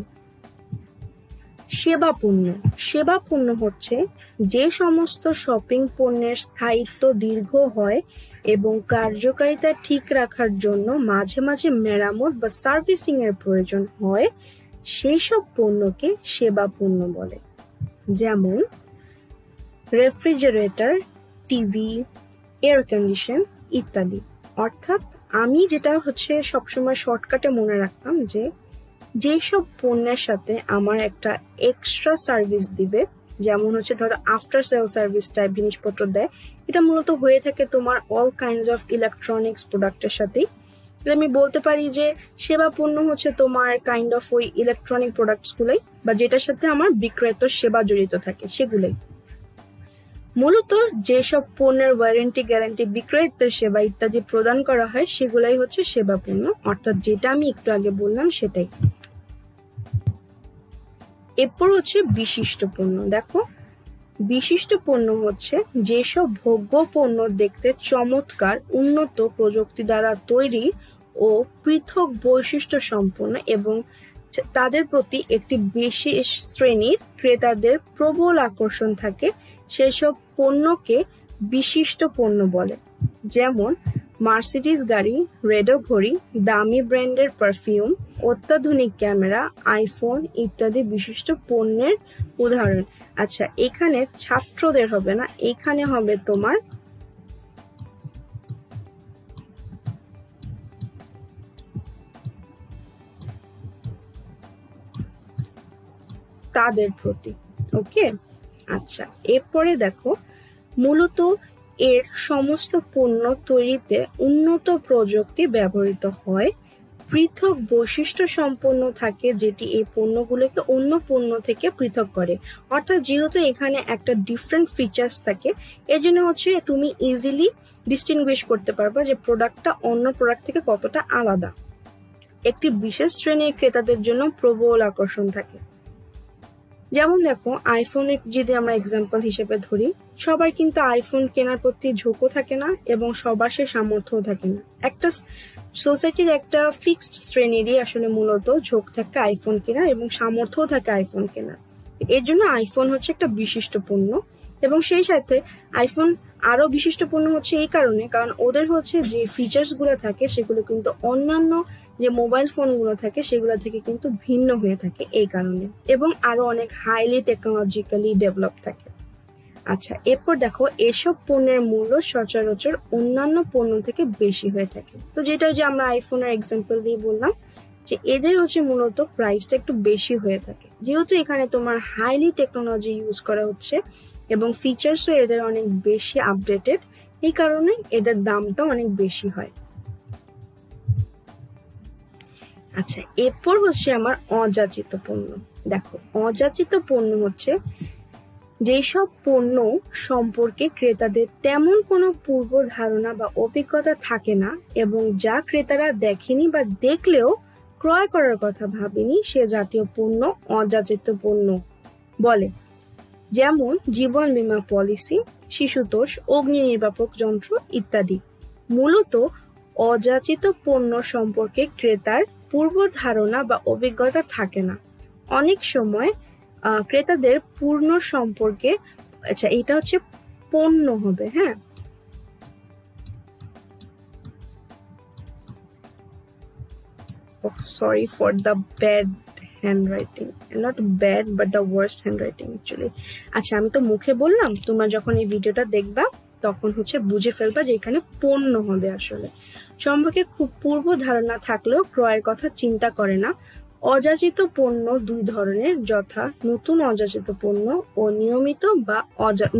সেবা পণ্য, সেবা পণ্য হচ্ছে যে সমস্ত শপিং পণ্যের স্থায়িত্ব দীর্ঘ হয় এবং কার্যকারিতা ঠিক রাখার জন্য মাঝে মাঝে মেরামত বা সার্ভিসিং এর প্রয়োজন হয়, সেই সব পণ্যকে সেবা পণ্য বলে। যেমন রেফ্রিজারেটর, টিভি, এয়ার কন্ডিশন ইত্যাদি। অর্থাৎ আমি যেটা হচ্ছে সবসময় শর্টকাটে মনে রাখতাম যে যেসব পণ্যের সাথে আমার একটা এক্সট্রা সার্ভিস দিবে, যেমন হচ্ছে ধরো আফটার সেল সার্ভিস টাইপ জিনিসপত্র দেয়, এটা মূলত হয়ে থাকে তোমার অল কাইন্ডস অফ ইলেকট্রনিক্স প্রোডাক্টের সাথেই। আমি বলতে পারি যে সেবা পণ্য হচ্ছে তোমার কাইন্ড অফ ওই ইলেকট্রনিক প্রোডাক্টসগুলোই, বা যেটার সাথে আমার বিক্রয়ের সেবা জড়িত থাকে সেগুলোই। মূলত যেসব পণ্যের ওয়ারেন্টি, গ্যারান্টি, বিক্রয়ের সেবা ইত্যাদি প্রদান করা হয় সেগুলাই হচ্ছে সেবা পণ্য। অর্থাৎ যেটা আমি একটু আগে বললাম সেটাই। এরপর হচ্ছে বিশিষ্ট পণ্য। দেখো, বিশিষ্ট পণ্য হচ্ছে যেসব ভোগ্য পণ্য দেখতে চমৎকার, উন্নত প্রযুক্তি দ্বারা তৈরি ও পৃথক বৈশিষ্ট্য সম্পন্ন এবং তাদের প্রতি একটি বিশেষ শ্রেণীর ক্রেতাদের প্রবল আকর্ষণ থাকে, সেসব পণ্যকে বিশিষ্ট পণ্য বলে। যেমন মার্সিডিজ গাড়ি, রেডো ঘড়ি, দামি ব্র্যান্ডের পারফিউম, অত্যাধুনিক ক্যামেরা, আইফোন ইত্যাদি বিশিষ্ট পণ্যের উদাহরণ। আচ্ছা, এখানে ছাত্রদের হবে না, এখানে হবে তোমার তাদের প্রতি। ওকে, আচ্ছা, এরপরে দেখো, মূলত এর সমস্ত পণ্য তৈরিতে উন্নত প্রযুক্তি ব্যবহৃত হয়, পৃথক বৈশিষ্ট্য সম্পন্ন থাকে যেটি এই পণ্যগুলোকে অন্য পণ্য থেকে পৃথক করে। অর্থাৎ যেহেতু এখানে একটা ডিফারেন্ট ফিচার্স থাকে, এজন্য হচ্ছে তুমি ইজিলি ডিস্টিংগুইশ করতে পারবা যে প্রোডাক্টটা অন্য প্রোডাক্ট থেকে কতটা আলাদা। একটি বিশেষ শ্রেণীর ক্রেতাদের জন্য প্রবল আকর্ষণ থাকে। যেমন দেখো, আইফোনের যদি আমরা এক্সাম্পল হিসেবে ধরি, সবার কিন্তু আইফোন কেনার প্রতি ঝোঁকও থাকে না এবং সবার সে সামর্থ্যও থাকে না। একটা সোসাইটির একটা ফিক্সড শ্রেণীরই আসলে মূলত ঝোঁক থাকে আইফোন কেনার এবং সামর্থ্যও থাকে আইফোন কেনার। এর জন্য আইফোন হচ্ছে একটা বিশিষ্ট পণ্য। এবং সেই সাথে আইফোন আরো বিশিষ্ট পণ্য হচ্ছে এই কারণে, কারণ ওদের হচ্ছে যে ফিচার্স গুলো থাকে সেগুলো কিন্তু অন্যান্য যে মোবাইল ফোনগুলো থাকে সেগুলো থেকে কিন্তু ভিন্ন হয়ে থাকে এই কারণে, এবং আরো অনেক হাইলি টেকনোলজিক্যালি ডেভেলপ থাকে। আচ্ছা, এরপর দেখো, এসব পণ্যের মূল্য সচরাচর অন্যান্য পণ্য থেকে বেশি হয়ে থাকে। তো যেটা যে আমরা আইফোনের এক্সাম্পল দিয়ে বললাম যে এদের হচ্ছে মূলত প্রাইসটা একটু বেশি হয়ে থাকে, যেহেতু এখানে তোমার হাইলি টেকনোলজি ইউজ করা হচ্ছে এবং ফিচার্সও এদের অনেক বেশি আপডেটেড, এই কারণে এদের দামটা অনেক বেশি হয়। আচ্ছা, এরপর হচ্ছে আমার অযাচিত পণ্য। দেখো, অযাচিত পণ্য হচ্ছে যেসব পণ্য সম্পর্কে ক্রেতাদের তেমন কোনো পূর্ব ধারণা বা অভিজ্ঞতা থাকে না এবং যা ক্রেতারা দেখেনি বা দেখলেও ক্রয় করার কথা ভাবেনি, সে জাতীয় পণ্য অযাচিত পণ্য বলে। যেমন জীবন বীমা পলিসি, শিশুতোষ, অগ্নি নির্বাপক যন্ত্র ইত্যাদি। মূলত অযাচিত পণ্য সম্পর্কে ক্রেতার পূর্ব ধারণা বা অভিজ্ঞতা থাকে না। অনেক সময় ক্রেতাদের পূর্ণ সম্পর্কে, আচ্ছা এটা হচ্ছে পণ্য হবে, হ্যাঁ, sorry for the bad handwriting, not bad but the worst handwriting actually. আচ্ছা, আমি তো মুখে বললাম, তোমরা যখন এই ভিডিওটা দেখবা তখন হচ্ছে বুঝে ফেলবা যে এখানে পণ্য হবে। আসলে সম্পর্কে খুব পূর্ব ধারণা থাকলেও ক্রয়ের কথা চিন্তা করে না। অযাচিত পণ্য দুই ধরনের, যথা নতুন অযাচিত পণ্য ও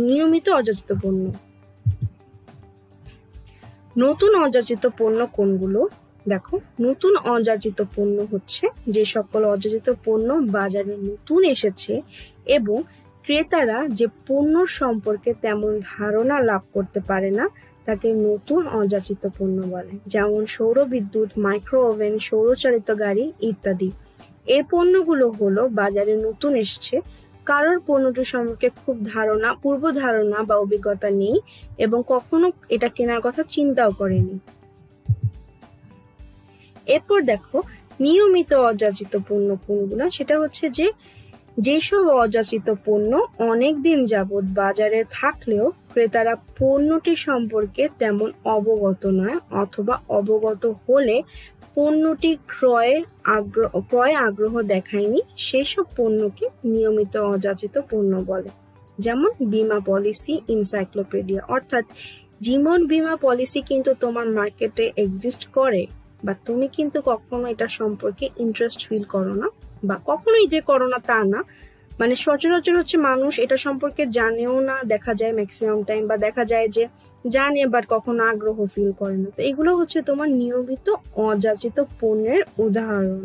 নিয়মিত অযাচিত পণ্য। নতুন অযাচিত পণ্য কোনগুলো? দেখো, নতুন অযাচিত পণ্য হচ্ছে যে সকল অযাচিত পণ্য বাজারে নতুন এসেছে এবং ক্রেতারা যে পণ্য সম্পর্কে তেমন ধারণা লাভ করতে পারে না, তাকে নতুন অযাচিত পণ্য বলে। যেমন সৌরবিদ্যুৎ, মাইক্রো ওভেন, সৌরচালিত গাড়ি ইত্যাদি। এই পণ্যগুলো হলো বাজারে নতুন এসেছে, কারোর পণ্যটি সম্পর্কে খুব পূর্ব ধারণা বা অভিজ্ঞতা নেই এবং কখনো এটা কেনার কথা চিন্তাও করেনি। এরপর দেখো নিয়মিত অযাচিত পণ্য কোনগুলো। সেটা হচ্ছে যেসব অযাচিত পণ্য অনেকদিন যাবৎ বাজারে থাকলেও ক্রেতারা পণ্যটি সম্পর্কে তেমন অবগত নয়, অথবা অবগত হলে পণ্যটি ক্রয়ে আগ্রহ দেখায়নি, সেসব পণ্যকে নিয়মিত অযাচিত পণ্য বলে। যেমন বীমা পলিসি, এনসাইক্লোপিডিয়া। অর্থাৎ জীবন বীমা পলিসি কিন্তু তোমার মার্কেটে এক্সিস্ট করে, বা তুমি কিন্তু কখনো এটা সম্পর্কে ইন্টারেস্ট ফিল করো না, বা কখনোই যে করো না তা না, মানে সচরাচর হচ্ছে মানুষ এটা সম্পর্কে জানেও না দেখা যায় ম্যাক্সিমাম টাইম, বা দেখা যায় যে জানে বাট কখনো আগ্রহ ফিল করে না। তো এগুলো হচ্ছে তোমার নিয়মিত অযাচিত পণ্যের উদাহরণ।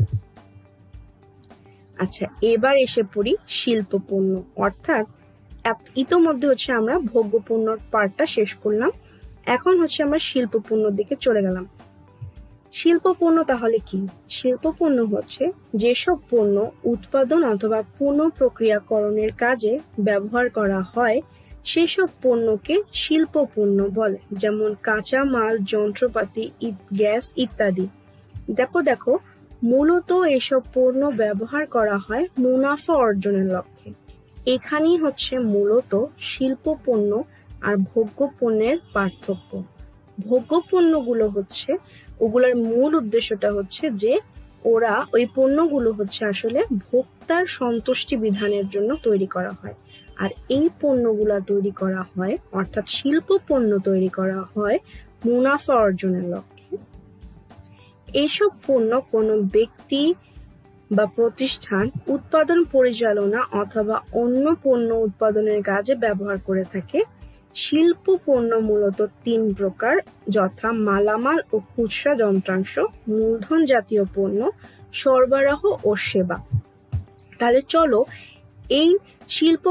আচ্ছা, এবার এসে পড়ি শিল্প পণ্য। অর্থাৎ ইতোমধ্যে হচ্ছে আমরা ভোগ্য পণ্যর পার্টটা শেষ করলাম, এখন হচ্ছে আমরা শিল্প পণ্যর দিকে চলে গেলাম। শিল্প পণ্য তাহলে কি? শিল্প পণ্য হচ্ছে যেসব পণ্য উৎপাদন অথবা পুনঃ প্রক্রিয়াকরণের কাজে ব্যবহার করা হয় সেসব পণ্যকে শিল্প পণ্য বলে। যেমন কাঁচা মাল, যন্ত্রপাতি, গ্যাস ইত্যাদি। দেখো মূলত এসব পণ্য ব্যবহার করা হয় মুনাফা অর্জনের লক্ষ্যে। এখানেই হচ্ছে মূলত শিল্প পণ্য আর ভোগ্য পণ্যের পার্থক্য। ভোগ্য পণ্যগুলো হচ্ছে, ওগুলোর মূল উদ্দেশ্যটা হচ্ছে যে ওই পণ্যগুলো হচ্ছে আসলে ভোক্তার সন্তুষ্টি বিধানের জন্য তৈরি করা হয়, আর এই পণ্যগুলা তৈরি করা হয়, অর্থাৎ শিল্প পণ্য তৈরি করা হয় মুনাফা অর্জনের লক্ষ্যে। এইসব পণ্য কোনো ব্যক্তি বা প্রতিষ্ঠান উৎপাদন পরিচালনা অথবা অন্য পণ্য উৎপাদনের কাজে ব্যবহার করে থাকে। শিল্প পণ্য মূলত তিন প্রকার, যথা মালামাল ও খুচরা যন্ত্রাংশ, মূলধন জাতীয় পণ্য, সরবরাহ ও সেবা। তাহলে চলো এই শিল্প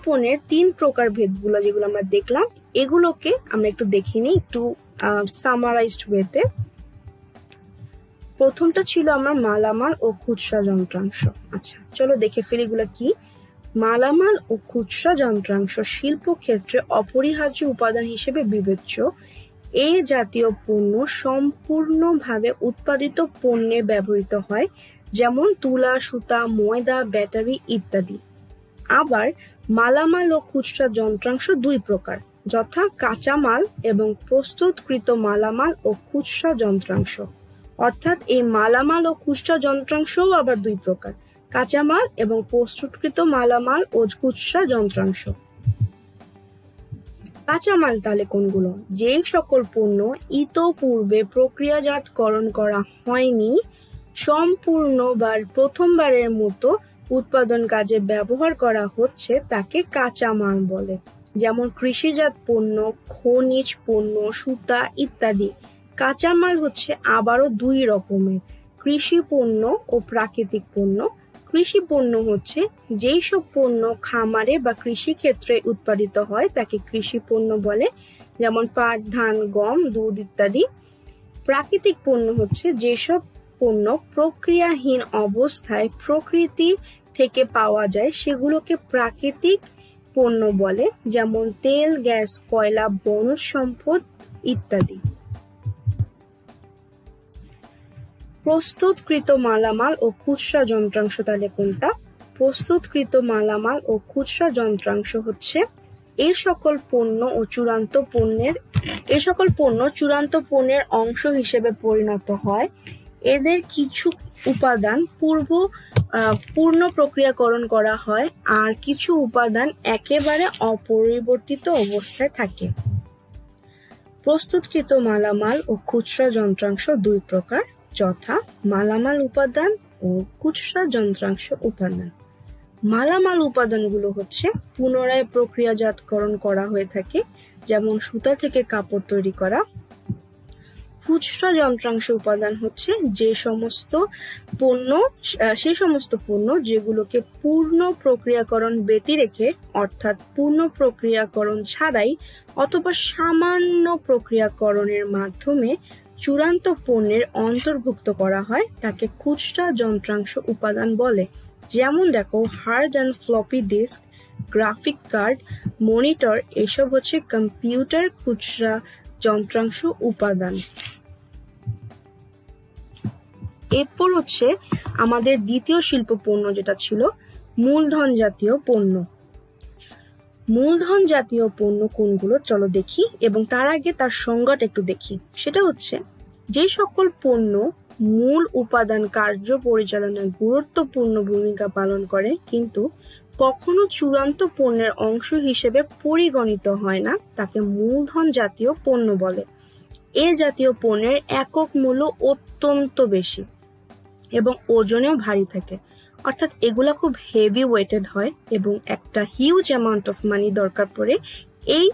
পণ্যের তিন প্রকার ভেদগুলো যেগুলো আমরা দেখলাম, এগুলোকে আমরা একটু দেখে নিই একটু সামারাইজড ওয়েতে। প্রথমটা ছিল আমরা মালামাল ও খুচরা যন্ত্রাংশ। আচ্ছা, চলো দেখে ফেলি এগুলো কি। মালামাল ও খুচরা যন্ত্রাংশ শিল্প ক্ষেত্রে অপরিহার্য উপাদান হিসেবে বিবেচ্য। এই জাতীয় পণ্য সম্পূর্ণভাবে উৎপাদিত পণ্যে ব্যবহৃত হয়, যেমন তুলা, সুতা, ময়দা, ব্যাটারি ইত্যাদি। আবার মালামাল ও খুচরা যন্ত্রাংশ দুই প্রকার, যথা কাঁচামাল এবং প্রস্তুতকৃত মালামাল ও খুচরা যন্ত্রাংশ। অর্থাৎ এই মালামাল ও খুচরা যন্ত্রাংশও আবার দুই প্রকার, কাঁচামাল এবং প্রস্তুতকৃত মালামাল ও খুচরা যন্ত্রাংশ। কাঁচামাল তাহলে কোনগুলো? যে সকল পণ্য ইতোপূর্বে প্রক্রিয়াজাতকরণ করা হয়নি, সম্পূর্ণবার প্রথমবারের মতো উৎপাদন কাজে ব্যবহার করা হচ্ছে, তাকে কাঁচামাল বলে। যেমন কৃষিজাত পণ্য, খনিজ পণ্য, সুতা ইত্যাদি। কাঁচামাল হচ্ছে আবারও দুই রকমের, কৃষি পণ্য ও প্রাকৃতিক পণ্য। কৃষি পণ্য হচ্ছে যেই সব পণ্য খামারে বা কৃষি ক্ষেত্রে উৎপাদিত হয় তাকে কৃষি পণ্য বলে, যেমন পাট, ধান, গম, দুধ ইত্যাদি। প্রাকৃতিক পণ্য হচ্ছে যেসব পণ্য প্রক্রিয়াহীন অবস্থায় প্রকৃতি থেকে পাওয়া যায় সেগুলোকে প্রাকৃতিক পণ্য বলে, যেমন তেল, গ্যাস, কয়লা, বনজ সম্পদ ইত্যাদি। প্রস্তুতকৃত মালামাল ও খুচরা যন্ত্রাংশ তাহলে কোনটা? প্রস্তুতকৃত মালামাল ও খুচরা যন্ত্রাংশ হচ্ছে এই সকল পণ্য চূড়ান্ত পণ্যের অংশ হিসেবে পরিণত হয়। এদের কিছু উপাদান পূর্ব পূর্ণ প্রক্রিয়াকরণ করা হয়, আর কিছু উপাদান একেবারে অপরিবর্তিত অবস্থায় থাকে। প্রস্তুতকৃত মালামাল ও খুচরা যন্ত্রাংশ দুই প্রকার, যথা মালামাল উপাদান ও খুচরা যন্ত্রাংশ উপাদান। মালামাল উপাদানগুলো হচ্ছে পুনরায় প্রক্রিয়াজাতকরণ করা হয়ে থাকে, যেমন সুতা থেকে কাপড় তৈরি করা। খুচরা যন্ত্রাংশ উপাদান হচ্ছে সেই সমস্ত পণ্য যেগুলোকে পূর্ণ প্রক্রিয়াকরণ ব্যতি রেখে, অর্থাৎ পূর্ণ প্রক্রিয়াকরণ ছাড়াই অথবা সামান্য প্রক্রিয়াকরণের মাধ্যমে চূড়ান্ত পণ্যের অন্তর্ভুক্ত করা হয়, তাকে খুচরা যন্ত্রাংশ উপাদান বলে। যেমন দেখো, hard and floppy disk, graphic card, monitor, এসব হচ্ছে কম্পিউটার খুচরা যন্ত্রাংশ উপাদান। এরপর হচ্ছে আমাদের দ্বিতীয় শিল্প পণ্য, যেটা ছিল মূলধন জাতীয় পণ্য। মূলধন জাতীয় পণ্য কোনগুলো চলো দেখি, এবং তার আগে তার সংজ্ঞাটা একটু দেখি। সেটা হচ্ছে যে সকল পণ্য মূল উপাদান কার্য পরিচালনায় গুরুত্বপূর্ণ ভূমিকা পালন করে কিন্তু কখনো চূড়ান্ত পণ্যের অংশ হিসেবে পরিগণিত হয় না, তাকে মূলধন জাতীয় পণ্য বলে। এ জাতীয় পণ্যের একক মূল্য অত্যন্ত বেশি এবং ওজনেও ভারী থাকে, অর্থাৎ এগুলা খুব হেভি ওয়েটেড হয় এবং একটা হিউজ অ্যামাউন্ট অফ মানি দরকার পড়ে এই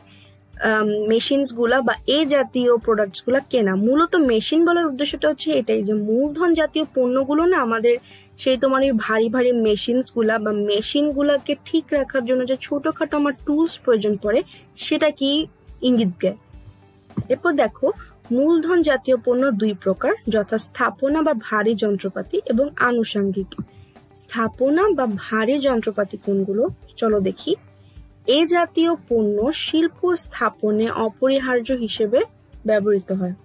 মেশিনসগুলা বা এই জাতীয় প্রোডাক্টসগুলা কেনা। মূলত মেশিন বলার উদ্দেশ্যটা হচ্ছে এটাই, যে মূলধন জাতীয় পণ্যগুলো না আমাদের সেই তোমার এই ভারী ভারী মেশিনসগুলা বা মেশিনগুলাকে ঠিক রাখার জন্য যে ছোটখাটো আমার টুলস প্রয়োজন পড়ে, সেটা কি ইঙ্গিত দেয়। এরপর দেখো, মূলধন জাতীয় পণ্য দুই প্রকার, যথা স্থাপনা বা ভারী যন্ত্রপাতি এবং আনুষঙ্গিক। স্থাপনা বা ভারী যন্ত্রপাতি কোনগুলো চলো দেখি। এ জাতীয় পণ্য শিল্প স্থাপনে অপরিহার্য হিসেবে ব্যবহৃত হয়।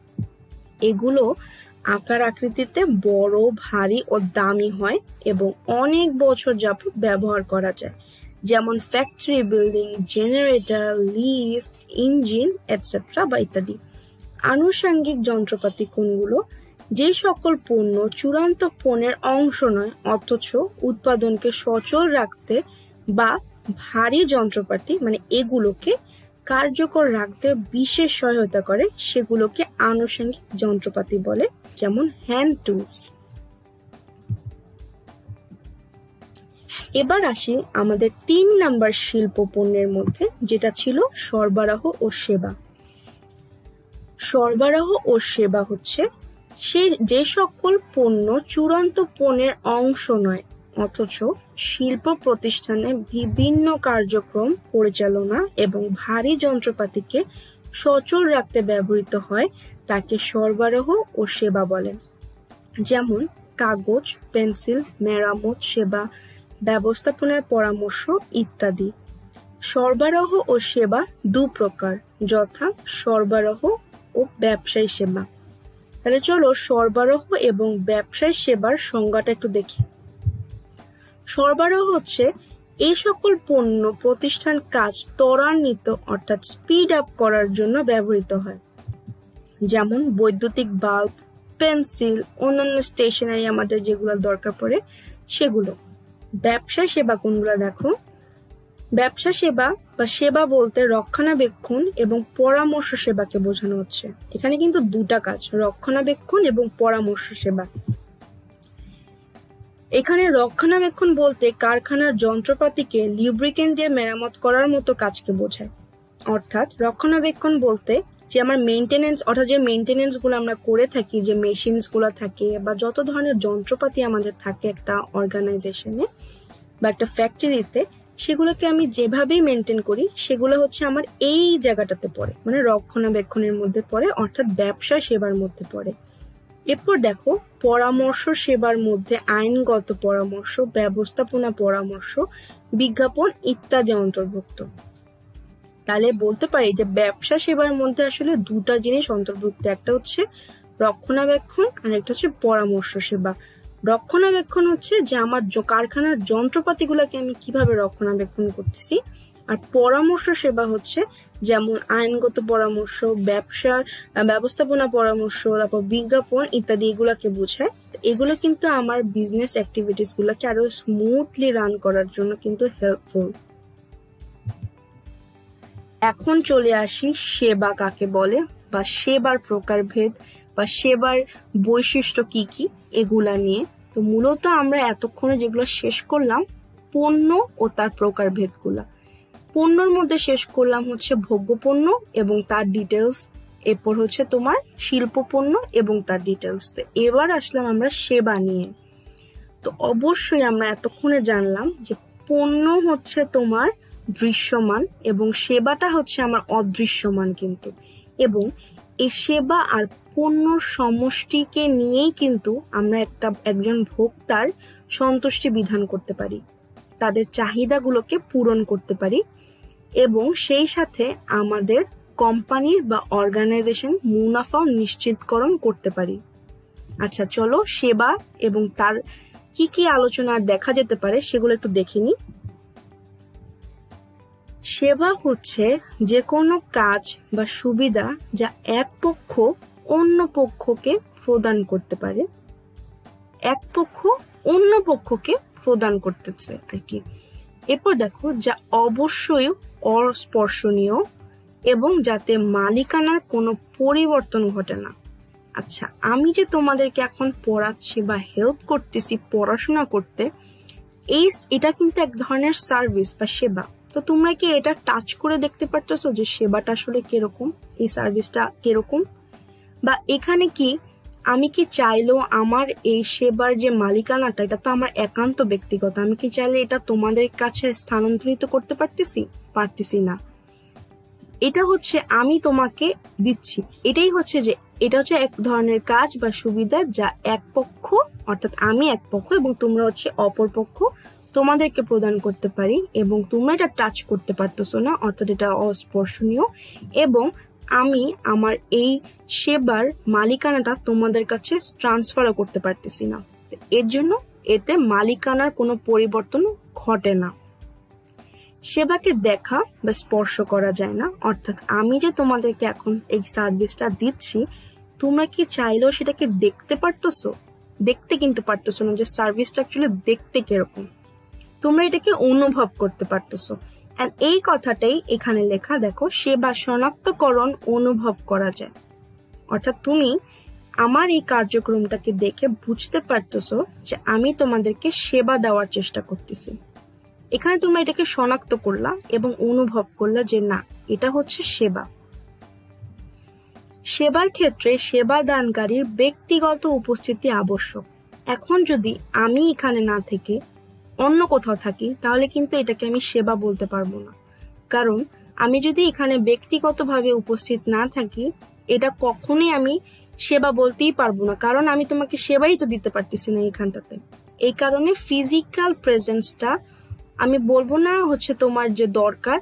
এগুলো আকার আকৃতিতে বড়, ভারী ও দামি হয় এবং অনেক বছর যাবত ব্যবহার করা যায়, যেমন factory building, generator, lift, engine etcetera বা ইত্যাদি। আনুষঙ্গিক যন্ত্রপাতি কোনগুলো? যে সকল পণ্য চূড়ান্ত পণ্যের অংশ নয় অথচ উৎপাদনকে সচল রাখতে বা ভারী যন্ত্রপাতি মানে এগুলোকে কার্যকর রাখতে বিশেষ সহায়তা করে, সেগুলোকে আনুষঙ্গিক যন্ত্রপাতি বলে, যেমন হ্যান্ড টুলস। এবার আসি আমাদের 3 নাম্বার শিল্প পণ্যের মধ্যে, যেটা ছিল সরবরাহ ও সেবা। সরবরাহ ও সেবা হচ্ছে যে সকল পণ্য চূড়ান্ত পণ্যের অংশ নয় অথচ শিল্প প্রতিষ্ঠানে বিভিন্ন কার্যক্রম পরিচালনা এবং ভারী যন্ত্রপাতিকে সচল রাখতে ব্যবহৃত হয়, তাকে সরবরাহ ও সেবা বলে। যেমন কাগজ, পেন্সিল, মেরামত সেবা, ব্যবস্থাপনার পরামর্শ ইত্যাদি। সরবরাহ ও সেবা দু প্রকার, যথা সরবরাহ ও ব্যবসায়ী সেবা। তাহলে চলো সরবরাহ এবং ব্যবসায়ী সেবার সংজ্ঞাটা একটু দেখি। সরবরাহ হচ্ছে এই সকল পণ্য প্রতিষ্ঠান কাজ ত্বরান্বিত অর্থাৎ স্পিড আপ করার জন্য ব্যবহৃত হয়, যেমন বৈদ্যুতিক বাল্ব, পেন্সিল, অন্যান্য স্টেশনারি আমাদের যেগুলো দরকার পড়ে সেগুলো। ব্যবসা সেবা কোনগুলো দেখো। ব্যবসা সেবা বা সেবা বলতে রক্ষণাবেক্ষণ এবং পরামর্শ সেবাকে বোঝানো হচ্ছে। এখানে কিন্তু দুটা কাজ, রক্ষণাবেক্ষণ এবং পরামর্শ সেবা। এখানে রক্ষণাবেক্ষণ বলতে কারখানার যন্ত্রপাতিকে লিউব্রিকেন্ট দিয়ে মেরামত করার মতো কাজকে বোঝায়। অর্থাৎ রক্ষণাবেক্ষণ বলতে যে আমার মেইনটেনেন্স, অর্থাৎ যে মেইনটেনেন্স গুলো আমরা করে থাকি, যে মেশিনস গুলো থাকে বা যত ধরনের যন্ত্রপাতি আমাদের থাকে একটা অর্গানাইজেশনে বা একটা ফ্যাক্টরিতে, সেগুলোকে আমি যেভাবেই মেনটেন করি সেগুলো হচ্ছে আমার এই জায়গাটাতে পড়ে, মানে রক্ষণাবেক্ষণের মধ্যে পড়ে, অর্থাৎ ব্যবসা সেবার মধ্যে পড়ে। এরপর দেখো, পরামর্শ সেবার মধ্যে আইনগত পরামর্শ, ব্যবস্থাপনা পরামর্শ, বিজ্ঞাপন ইত্যাদি অন্তর্ভুক্ত। তাহলে বলতে পারি যে ব্যবসা সেবার মধ্যে আসলে দুটা জিনিস অন্তর্ভুক্ত, একটা হচ্ছে রক্ষণাবেক্ষণ আর একটা হচ্ছে পরামর্শ সেবা। রক্ষণাবেক্ষণ হচ্ছে যে আমার কারখানার যন্ত্রপাতিগুলোকে আমি কিভাবে রক্ষণাবেক্ষণ করতেছি, আর পরামর্শ সেবা হচ্ছে যেমন আইনগত পরামর্শ, ব্যবসাপনা পরামর্শ, তারপর বিজ্ঞাপন ইত্যাদি, এগুলাকে বোঝায়। এগুলো কিন্তু আমার বিজনেস অ্যাক্টিভিটিস গুলোকে আরো স্মুথলি রান করার জন্য কিন্তু হেল্পফুল। এখন চলে আসি সেবা কাকে বলে, বা সেবার প্রকারভেদ, বা সেবার বৈশিষ্ট্য কি কি এগুলা নিয়ে। তো মূলত আমরা এতক্ষণে যেগুলো শেষ করলাম পণ্য ও তার প্রকারভেদগুলা। পণ্যর মধ্যে শেষ করলাম হচ্ছে ভোগ্যপণ্য এবং তার ডিটেলস, এরপর হচ্ছে তোমার শিল্প পণ্য এবং তার ডিটেলস। এবার আসলাম আমরা সেবা নিয়ে। তো অবশ্যই আমরা এতক্ষণে জানলাম যে পণ্য হচ্ছে তোমার দৃশ্যমান এবং সেবাটা হচ্ছে আমার অদৃশ্যমান কিন্তু, এবং এই সেবা আর পণ্যর সমষ্টিকে নিয়েই কিন্তু আমরা একজন ভোক্তার সন্তুষ্টি বিধান করতে পারি, তাদের চাহিদাগুলোকে পূরণ করতে পারি, এবং সেই সাথে আমাদের কোম্পানির বা অর্গানাইজেশন মুনাফা নিশ্চিতকরণ করতে পারি। আচ্ছা চলো সেবা এবং তার কি কি আলোচনা দেখা যেতে পারে সেগুলো একটু দেখে নিই। সেবা হচ্ছে যে কোনো কাজ বা সুবিধা যা এক পক্ষ অন্য পক্ষকে প্রদান করতে পারে, এক পক্ষ অন্য পক্ষকে প্রদান করতেছে আর কি। এরপর দেখো যা অবশ্যই অস্পর্শনীয় এবং যাতে মালিকানার কোনো পরিবর্তন ঘটে না। আচ্ছা আমি যে তোমাদেরকে এখন পড়াচ্ছি বা হেল্প করতেছি পড়াশোনা করতে, এটা কিন্তু এক ধরনের সার্ভিস বা সেবা। তো তোমরা কি এটা টাচ করে দেখতে পারতেছো যে সেবাটা আসলে কিরকম, এই সার্ভিসটা কিরকম? বা এখানে কি আমি কি চাইলেও আমার এই সেবার যে মালিকানাটা এটা তো আমার একান্ত ব্যক্তিগত, আমি কি চাইলে এটা তোমাদের কাছে স্থানান্তরিত করতে পারতেছি না। এটা হচ্ছে আমি তোমাকে দিচ্ছি, এটাই হচ্ছে যে এটা হচ্ছে এক ধরনের কাজ বা সুবিধা যা এক পক্ষ অর্থাৎ আমি এক পক্ষ এবং তোমরা হচ্ছে অপর পক্ষ তোমাদেরকে প্রদান করতে পারি, এবং তোমরা এটা টাচ করতে পারতেছো না অর্থাৎ এটা অস্পর্শনীয়, এবং আমি আমার এই সেবার মালিকানাটা তোমাদের কাছে ট্রান্সফারও করতে পারতেছি না। এর জন্য এতে মালিকানার কোনো পরিবর্তন ঘটে না। সেবাকে দেখা বা স্পর্শ করা যায় না, অর্থাৎ আমি যে তোমাদেরকে এখন এই সার্ভিসটা দিচ্ছি তোমরা কি চাইলেও সেটাকে দেখতে পারতেছো? দেখতে কিন্তু পারতেছো না যে সার্ভিসটা অ্যাকচুয়ালি দেখতে কিরকম, তোমরা এটাকে অনুভব করতে পারতেছো। এন্ড এই কথাটাই এখানে লেখা, দেখো সেবা শনাক্তকরণ অনুভব করা যায়, অর্থাৎ তুমি আমার এই কার্যক্রমটাকে দেখে বুঝতে পারতেছো যে আমি তোমাদেরকে সেবা দেওয়ার চেষ্টা করতেছি। এখানে তোমরা এটাকে শনাক্ত করলা এবং অনুভব করলা যে না এটা হচ্ছে সেবা। সেবার ক্ষেত্রে সেবা দানকারীর ব্যক্তিগত উপস্থিতি আবশ্যক। এখন যদি আমি এখানে না থেকে অন্য কোথাও থাকি তাহলে কিন্তু এটাকে আমি সেবা বলতে পারবো না, কারণ আমি যদি এখানে ব্যক্তিগতভাবে উপস্থিত না থাকি এটা কখনোই আমি সেবা বলতেই পারবো না, কারণ আমি তোমাকে সেবাই তো দিতে পারতেছি না এখানটাতে। এই কারণে ফিজিক্যাল প্রেজেন্সটা আমি বলবো না হচ্ছে তোমার যে দরকার,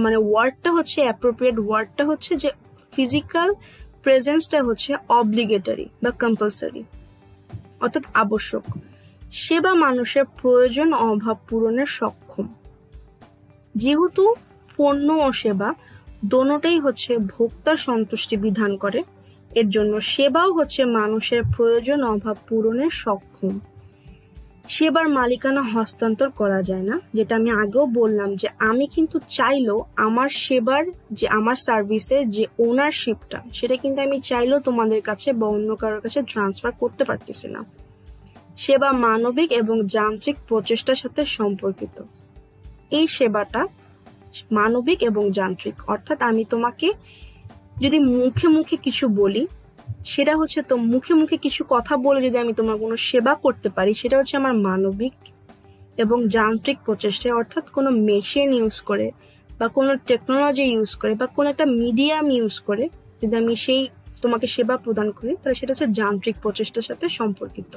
মানে ওয়ার্ডটা হচ্ছে অ্যাপ্রোপ্রিয়েট ওয়ার্ডটা হচ্ছে যে ফিজিক্যাল প্রেজেন্সটা হচ্ছে অব্লিগেটরি বা কম্পালসারি অর্থাৎ আবশ্যক। সেবা মানুষের প্রয়োজন অভাব পূরণের সক্ষম। যেহেতু পণ্য ও সেবা দোনোটাই হচ্ছে ভোক্তার সন্তুষ্টি বিধান করে, এর জন্য সেবাও হচ্ছে মানুষের প্রয়োজন অভাব পূরণের সক্ষম। সেবার মালিকানা হস্তান্তর করা যায় না, যেটা আমি আগেও বললাম যে আমি কিন্তু চাইলেও আমার সেবার যে আমার সার্ভিসের যে ওনারশিপটা সেটা কিন্তু আমি চাইলেও তোমাদের কাছে বা অন্য কারোর কাছে ট্রান্সফার করতে পারতেছি না। সেবা মানবিক এবং যান্ত্রিক প্রচেষ্টার সাথে সম্পর্কিত। এই সেবাটা মানবিক এবং যান্ত্রিক, অর্থাৎ আমি তোমাকে যদি মুখে মুখে কিছু বলি সেটা হচ্ছে তো মুখে মুখে কিছু কথা বলে যদি আমি তোমার কোনো সেবা করতে পারি সেটা হচ্ছে আমার মানবিক এবং যান্ত্রিক প্রচেষ্টা, অর্থাৎ কোনো মেশিন ইউজ করে বা কোনো টেকনোলজি ইউজ করে বা কোনো একটা মিডিয়াম ইউজ করে যদি আমি সেই তোমাকে সেবা প্রদান করি তাহলে সেটা হচ্ছে যান্ত্রিক প্রচেষ্টার সাথে সম্পর্কিত।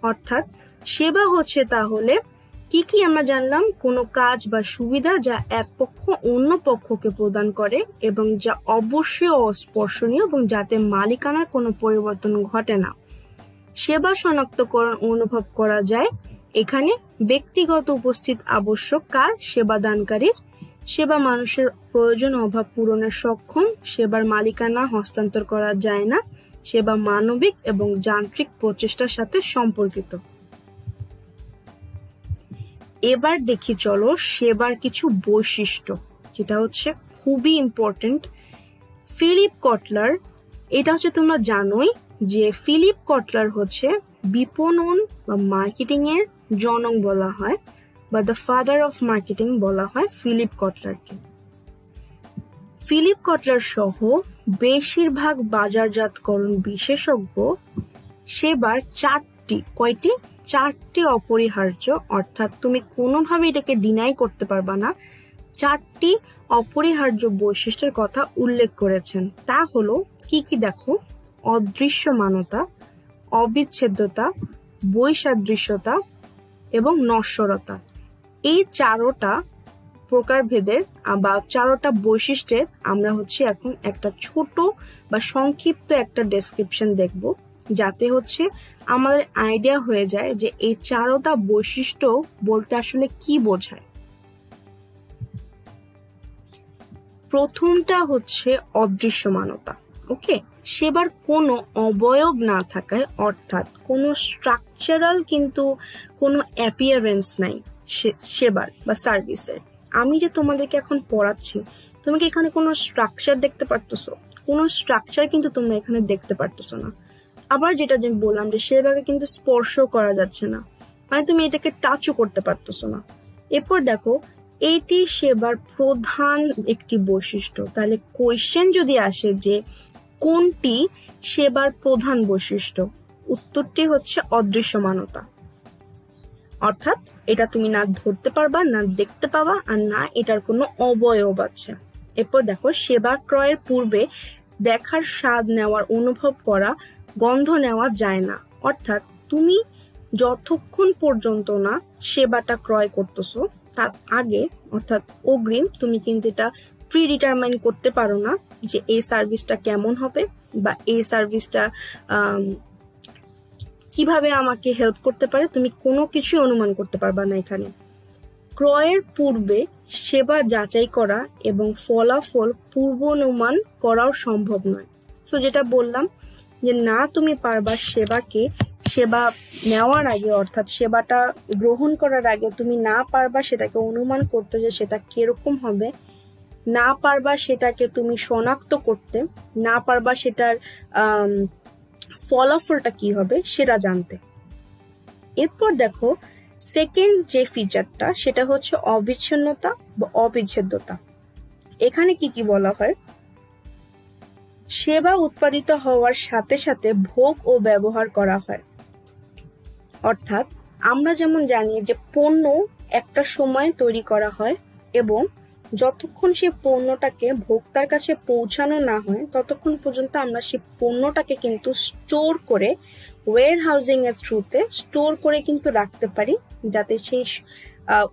অর্থাৎ সেবা হচ্ছে তাহলে কি কি আমরা জানলাম, কোনো কাজ বা সুবিধা যা এক পক্ষ অন্য পক্ষকে প্রদান করে এবং যা অবশ্যই অস্পর্শনীয় এবং যাতে মালিকানার কোনো পরিবর্তন ঘটে না। সেবা শনাক্তকরণ অনুভব করা যায় এখানে ব্যক্তিগত উপস্থিত আবশ্যক কার? সেবা দানকারীর। সেবা মানুষের প্রয়োজন অভাব পূরণের সক্ষম। সেবার মালিকানা হস্তান্তর করা যায় না। সেবা মানবিক এবং যান্ত্রিক প্রচেষ্টার সাথে সম্পর্কিত। এবার দেখি চলো সেবার কিছু বৈশিষ্ট্য, যেটা হচ্ছে খুবই ইম্পর্টেন্ট। ফিলিপ কটলার, এটা হচ্ছে তোমরা জানোই যে ফিলিপ কটলার হচ্ছে বিপণন বা মার্কেটিং এর জনক বলা হয়, বা দ্য ফাদার অফ মার্কেটিং বলা হয় ফিলিপ কটলারকে। ফিলিপ কটলার সহ বেশিরভাগ বাজারজাতকরণ বিশেষজ্ঞ সেবার চারটি অপরিহার্য, অর্থাৎ তুমি কোনোভাবে এটাকে ডিনাই করতে পারবা না, চারটি অপরিহার্য বৈশিষ্ট্যের কথা উল্লেখ করেছেন। তা হলো কি কি দেখো: অদৃশ্যমানতা, অবিচ্ছেদ্যতা, বৈসাদৃশ্যতা এবং নশ্বরতা। এই চারোটা প্রকারভেদের বা চারোটা বৈশিষ্ট্যের আমরা হচ্ছে এখন একটা ছোট বা সংক্ষিপ্ত একটা ডেসক্রিপশন দেখব, যাতে হচ্ছে আমাদের আইডিয়া হয়ে যায় যে এই চারোটা বৈশিষ্ট্য বলতে আসলে কি বোঝায়। প্রথমটা হচ্ছে অদৃশ্যমানতা। ওকে, সেবার কোনো অবয়ব না থাকায়, অর্থাৎ কোনো স্ট্রাকচারাল কিন্তু কোনো অ্যাপিয়ারেন্স নাই সেবার বা সার্ভিসের। আমি যে তোমাদেরকে এখন পড়াচ্ছি, তুমি কি এখানে কোনো স্ট্রাকচার দেখতে পারতেছো? কোনো স্ট্রাকচার কিন্তু তোমরা এখানে দেখতে পারতেছো না। আবার যেটা যে বললাম যে সেবাকে কিন্তু স্পর্শ করা যাচ্ছে না, মানে তুমি এটাকে টাচও করতে পারতেছো না। এরপর দেখো, এইটি সেবার প্রধান একটি বৈশিষ্ট্য। তাহলে কোয়েশ্চেন যদি আসে যে কোনটি সেবার প্রধান বৈশিষ্ট্য, উত্তরটি হচ্ছে অদৃশ্যমানতা। অর্থাৎ এটা তুমি না ধরতে পারবা, না দেখতে পাবা, আর না এটার কোনো অবয়ব আছে। এরপর দেখো, সেবা ক্রয়ের পূর্বে দেখার স্বাদ নেওয়ার, অনুভব করা, গন্ধ নেওয়া যায় না। অর্থাৎ তুমি যতক্ষণ পর্যন্ত না সেবাটা ক্রয় করতেছো তার আগে, অর্থাৎ অগ্রিম, তুমি কিন্তু এটা প্রিডিটারমাইন করতে পারো না যে এই সার্ভিসটা কেমন হবে বা এই সার্ভিসটা কিভাবে আমাকে হেল্প করতে পারে, তুমি কোনো কিছুই অনুমান করতে পারবা না এখানে। ক্রয়ের পূর্বে সেবা যাচাই করা এবং ফলাফল পূর্বানুমান করাও সম্ভব নয়। সো যেটা বললাম যে না তুমি পারবা সেবা নেওয়ার আগে, অর্থাৎ সেবাটা গ্রহণ করার আগে তুমি না পারবা সেটাকে অনুমান করতে যে সেটা কিরকম হবে, না পারবা সেটাকে তুমি শনাক্ত করতে, না পারবা সেটার ফলাফলটা কি হবে সেটা জানতে। এরপর দেখো, সেকেন্ড যে ফিচারটা সেটা হচ্ছে অবিচ্ছিন্নতা বা অবিচ্ছেদ্যতা। এখানে কি কি বলা হয়: সেবা উৎপাদিত হওয়ার সাথে সাথে ভোগ ও ব্যবহার করা হয়। অর্থাৎ আমরা যেমন জানি যে পণ্য একটা সময় তৈরি করা হয় এবং যতক্ষণ সে পণ্যটাকে ভোক্তার কাছে পৌঁছানো না হয় ততক্ষণ পর্যন্ত আমরা সেই পণ্যটাকে কিন্তু স্টোর করে, ওয়্যার হাউজিং এর থ্রুতে স্টোর করে কিন্তু রাখতে পারি, যাতে সেই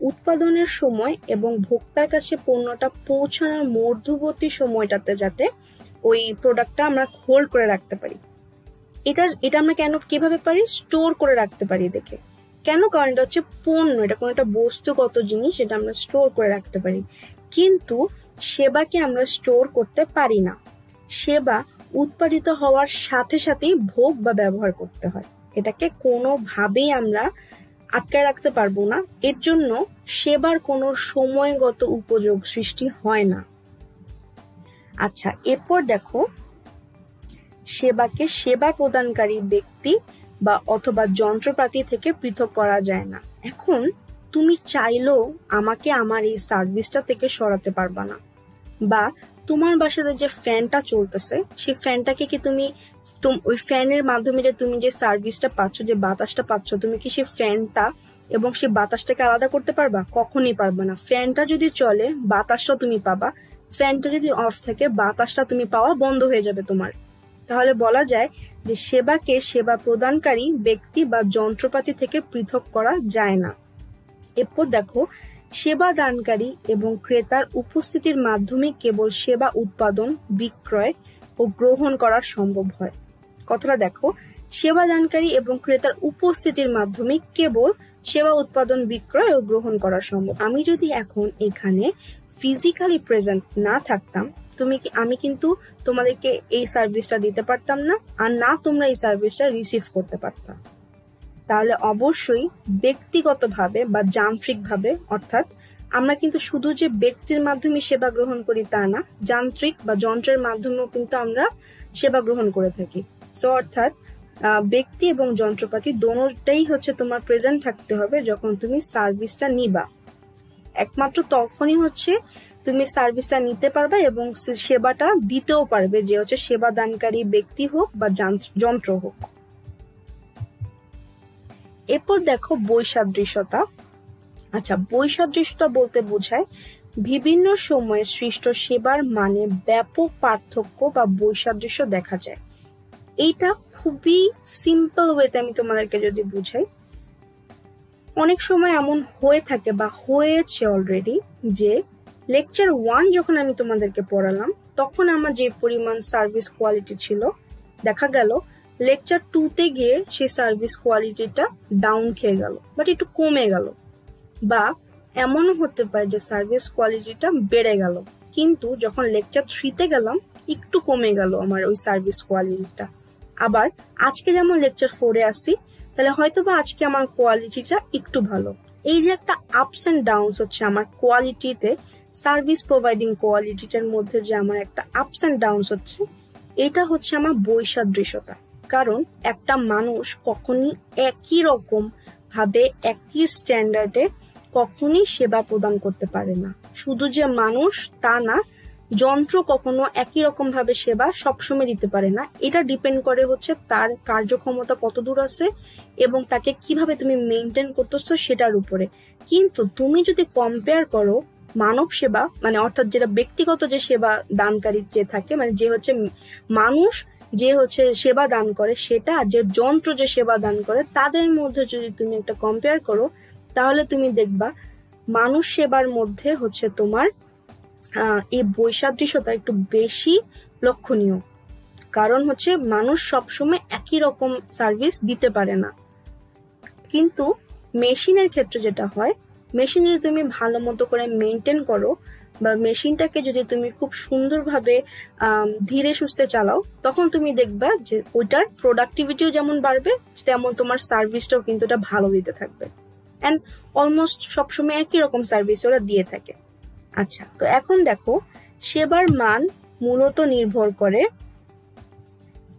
উৎপাদনের সময় এবং ভোক্তার কাছে পণ্যটা পৌঁছানোর মধ্যবর্তী সময়টাতে যাতে ওই প্রোডাক্টটা আমরা হোল্ড করে রাখতে পারি। এটা আমরা কিভাবে পারি? স্টোর করে রাখতে পারি। দেখে কেন? কারণ এটা হচ্ছে পণ্য, এটা কোনো একটা বস্তুগত জিনিস, যেটা আমরা স্টোর করে রাখতে পারি। কিন্তু সেবাকে আমরা স্টোর করতে পারি না। সেবা উৎপাদিত হওয়ার সাথে সাথেই ভোগ বা ব্যবহার করতে হয়, এটাকে কোনোভাবেই আমরা আটকায় রাখতে পারবো না। এর জন্য সেবার কোনো সময়গত উপযোগ সৃষ্টি হয় না। আচ্ছা, এরপর দেখো, সেবাকে সেবা প্রদানকারী ব্যক্তি বা অথবা যন্ত্রপাতি থেকে পৃথক করা যায় না। এখন তুমি চাইলেও আমাকে আমার এই সার্ভিসটা থেকে সরাতে পারবা না, বা তোমার বাসাতে যে ফ্যানটা চলতেছে সেই ফ্যানটাকে কি তুমি ওই ফ্যানের মাধ্যমে যে তুমি যে সার্ভিসটা পাচ্ছ, যে বাতাসটা পাচ্ছ, তুমি কি সেই ফ্যানটা এবং সেই বাতাসটাকে আলাদা করতে পারবা? কখনই পারবা না। ফ্যানটা যদি চলে বাতাসটা তুমি পাবা, ফ্যানটা যদি অফ থাকে বাতাসটা তুমি পাওয়া বন্ধ হয়ে যাবে তোমার। তাহলে বলা যায় যে সেবাকে সেবা প্রদানকারী ব্যক্তি বা যন্ত্রপাতি থেকে পৃথক করা যায় না। এরপর দেখো, সেবা দানকারী এবং ক্রেতার উপস্থিতির মাধ্যমে কেবল সেবা উৎপাদন, বিক্রয় ও গ্রহণ করা সম্ভব হয়। কথাটা দেখো, সেবা দানকারী এবং ক্রেতার উপস্থিতির মাধ্যমে কেবল সেবা উৎপাদন, বিক্রয় ও গ্রহণ করা সম্ভব। আমি যদি এখন এখানে ফিজিক্যালি প্রেজেন্ট না থাকতাম আমি কিন্তু তোমাদেরকে এই সার্ভিসটা দিতে পারতাম না, আর না তোমরা এই সার্ভিসটা রিসিভ করতে পারতাম। তাহলে অবশ্যই ব্যক্তিগতভাবে বা যান্ত্রিকভাবে, অর্থাৎ আমরা কিন্তু শুধু যে ব্যক্তির মাধ্যমে সেবা গ্রহণ করি তা না, যান্ত্রিক বা যন্ত্রের মাধ্যমেও কিন্তু আমরা সেবা গ্রহণ করে থাকি। সো অর্থাৎ ব্যক্তি এবং যন্ত্রপাতি দোনোটাই হচ্ছে তোমার প্রেজেন্ট থাকতে হবে যখন তুমি সার্ভিসটা নিবা। একমাত্র তখনই হচ্ছে তুমি সার্ভিসটা নিতে পারবে এবং সেবাটা দিতেও পারবে, যে হচ্ছে সেবা দানকারী ব্যক্তি হোক বা যন্ত্র হোক। এরপর দেখো বৈসাদৃশ্যতা। আচ্ছা, বৈসাদৃশ্যতা বলতে বোঝায় বিভিন্ন সময়ে সৃষ্ট সেবার মানে ব্যাপক পার্থক্য বা বৈসাদৃশ্য দেখা যায়। এইটা খুবই সিম্পল ওয়েতে আমি তোমাদেরকে যদি বুঝাই, অনেক সময় এমন হয়ে থাকে বা হয়েছে অলরেডি যে লেকচার 1 যখন আমি তোমাদেরকে পড়ালাম তখন আমার যে পরিমাণ সার্ভিস কোয়ালিটি ছিল, দেখা গেল লেকচার 2তে গিয়ে সেই সার্ভিস কোয়ালিটিটা ডাউন খেয়ে গেল, বাট একটু কমে গেল। বা এমনও হতে পারে যে সার্ভিস কোয়ালিটিটা বেড়ে গেল, কিন্তু যখন লেকচার 3তে গেলাম একটু কমে গেল আমার ওই সার্ভিস কোয়ালিটিটা। আবার আজকে যেমন লেকচার 4-এ আসি, তাহলে হয়তো বা আজকে আমার কোয়ালিটিটা একটু ভালো। এই যে একটা আপস অ্যান্ড ডাউনস হচ্ছে আমার কোয়ালিটিতে, সার্ভিস প্রোভাইডিং কোয়ালিটিটার মধ্যে যে আমার একটা আপস অ্যান্ড ডাউনস হচ্ছে, এটা হচ্ছে আমার বৈসাদৃশ্যতা। কারণ একটা মানুষ কখনই একই রকম ভাবে একই স্ট্যান্ডার্ডে কখনই সেবা প্রদান করতে পারে না। শুধু যে মানুষ তা না, যন্ত্র কখনো একই রকম ভাবে সেবা সবসময় দিতে পারে না। এটা ডিপেন্ড করে হচ্ছে তার কার্যক্ষমতা কত দূর আছে এবং তাকে কিভাবে তুমি মেনটেন করতেছো সেটার উপরে। কিন্তু তুমি যদি কম্পেয়ার করো মানব সেবা, মানে অর্থাৎ যেটা ব্যক্তিগত যে সেবা দানকারী যে থাকে, মানে যে হচ্ছে মানুষ যে হচ্ছে সেবা দান করে সেটা, আর যে যন্ত্র যে সেবা দান করে, তাদের মধ্যে যদি তুমি একটা কম্পেয়ার করো, তাহলে তুমি দেখবা মানুষ সেবার মধ্যে হচ্ছে তোমার এই বৈসাদৃশ্যতা একটু বেশি লক্ষণীয়। কারণ হচ্ছে মানুষ সবসময় একই রকম সার্ভিস দিতে পারে না। কিন্তু মেশিনের ক্ষেত্রে যেটা হয়, মেশিন যদি তুমি ভালো মতো করে মেনটেন করো বা মেশিনটাকে যদি তুমি খুব সুন্দরভাবে ধীরে সুস্থে চালাও, তখন তুমি দেখবা যে ওইটার প্রোডাক্টিভিটিও যেমন বাড়বে, তেমন তোমার সার্ভিসটাও কিন্তু এটা ভালো দিতে থাকবে। অ্যান্ড অলমোস্ট সবসময় একই রকম সার্ভিস ওরা দিয়ে থাকে। আচ্ছা, তো এখন দেখো সেবার মান মূলত নির্ভর করে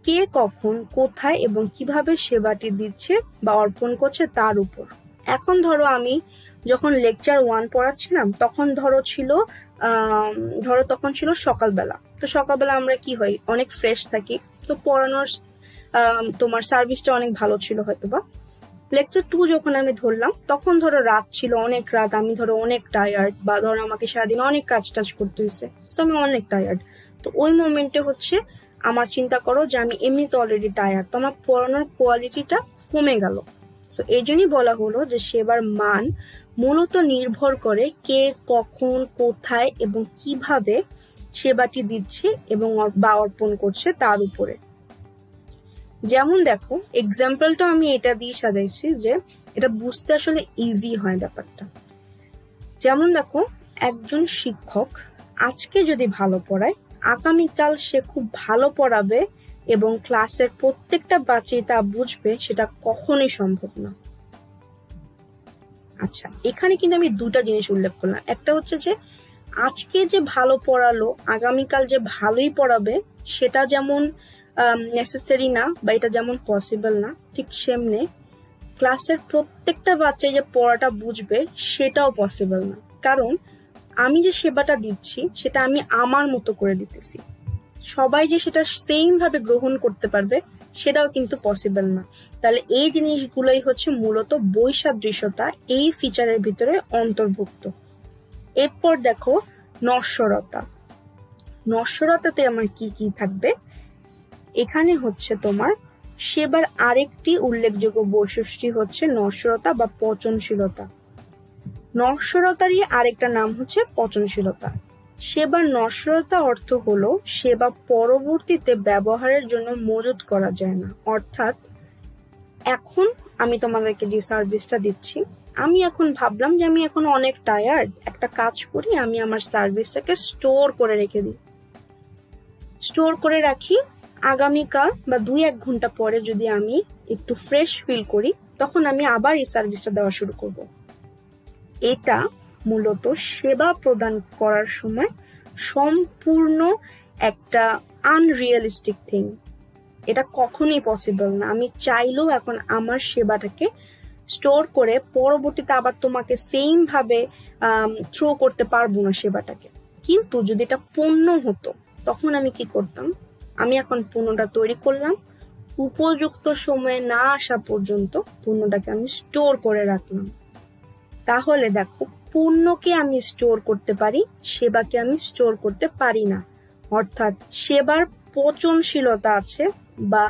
কে কখন কোথায় এবং কিভাবে সেবাটি দিচ্ছে বা অর্পণ করছে তার উপর। এখন ধরো আমি যখন লেকচার 1 পড়াচ্ছিলাম তখন তখন ছিল সকালবেলা। তো সকালবেলা আমরা কি হয়, অনেক ফ্রেশ থাকি, তো পড়ানোর তোমার সার্ভিসটা অনেক ভালো ছিল হয়তোবা। লেকচার 2 যখন আমি ধরলাম তখন ধরো রাত ছিল, অনেক রাত, আমি ধরো অনেক টায়ার্ড, বা ধরো আমাকে সারাদিন অনেক কাজ করতে হয়েছে, সো আমি অনেক টায়ার্ড। তো ওই মোমেন্টে হচ্ছে আমার চিন্তা করো যে আমি এমনিতে অলরেডি টায়ার্ড, তো আমার পড়ানোর কোয়ালিটিটা কমে গেল। সো এই জন্যই বলা হলো যে সেবার মান মূলত নির্ভর করে কে কখন কোথায় এবং কিভাবে সেবাটি দিচ্ছে এবং বা অর্পণ করছে তার উপরে। যেমন দেখো এক্সাম্পলটা আমি এটা দিয়ে সাজাইছি যে এটা বুঝতে আসলে ইজি হয় ব্যাপারটা। যেমন দেখো একজন শিক্ষক আজকে যদি ভালো পড়ায়, আগামীকাল সে খুব ভালো পড়াবে এবং ক্লাসের প্রত্যেকটা বাচ্চাই তা বুঝবে, সেটা কখনোই সম্ভব না। আচ্ছা, এখানে কিন্তু আমি দুটা জিনিস উল্লেখ করলাম। একটা হচ্ছে যে আজকে যে ভালো পড়ালো আগামীকাল যে ভালোই পড়াবে সেটা যেমন নেসেসারি না, বা এটা যেমন পসিবল না, ঠিক সেমনে ক্লাসের প্রত্যেকটা বাচ্চাই যে পড়াটা বুঝবে সেটাও পসিবল না। কারণ আমি যে সেবাটা দিচ্ছি সেটা আমি আমার মতো করে দিতেছি, সবাই যে সেটা সেম ভাবে গ্রহণ করতে পারবে সেটাও কিন্তু পসিবল না। তাহলে এই জিনিসগুলোই হচ্ছে মূলত বৈসাদৃশ্যতা, এই ফিচারের ভিতরে অন্তর্ভুক্ত। এরপর দেখো নশ্বরতা। নশ্বরতাতে আমার কি কি থাকবে, এখানে হচ্ছে তোমার সেবার আরেকটি উল্লেখযোগ্য বৈশিষ্ট্য হচ্ছে নশ্বরতা বা পচনশীলতা। নশ্বরতারই আরেকটা নাম হচ্ছে পচনশীলতা। সেবার নশ্বরতা অর্থ হলো সেবা পরবর্তীতে ব্যবহারের জন্য মজুত করা যায় না। অর্থাৎ এখন আমি তোমাদেরকে যে সার্ভিসটা দিচ্ছি, আমি এখন ভাবলাম যে আমি এখন অনেক টায়ার্ড, একটা কাজ করি, আমি আমার সার্ভিসটাকে স্টোর করে রেখে দিই। স্টোর করে রাখি, আগামীকাল বা 2-1 ঘন্টা পরে যদি আমি একটু ফ্রেশ ফিল করি, তখন আমি আবার এই সার্ভিসটা দেওয়া শুরু করব। এটা মূলত সেবা প্রদান করার সময় সম্পূর্ণ একটা আনরিয়ালিস্টিক থিং। এটা কখনোই পসিবল না। আমি চাইলেও এখন আমার সেবাটাকে স্টোর করে পরবর্তীতে আবার তোমাকে সেম ভাবে থ্রো করতে পারবো না সেবাটাকে। কিন্তু যদি এটা পণ্য হতো, তখন আমি কি করতাম, আমি এখন পণ্যটা তৈরি করলাম, উপযুক্ত সময়ে না আসা পর্যন্ত পণ্যটাকে আমি স্টোর করে রাখলাম। তাহলে দেখো, পণ্যকে আমি স্টোর করতে পারি, সেবাকে আমি স্টোর করতে পারি না। অর্থাৎ সেবার পচনশীলতা আছে বা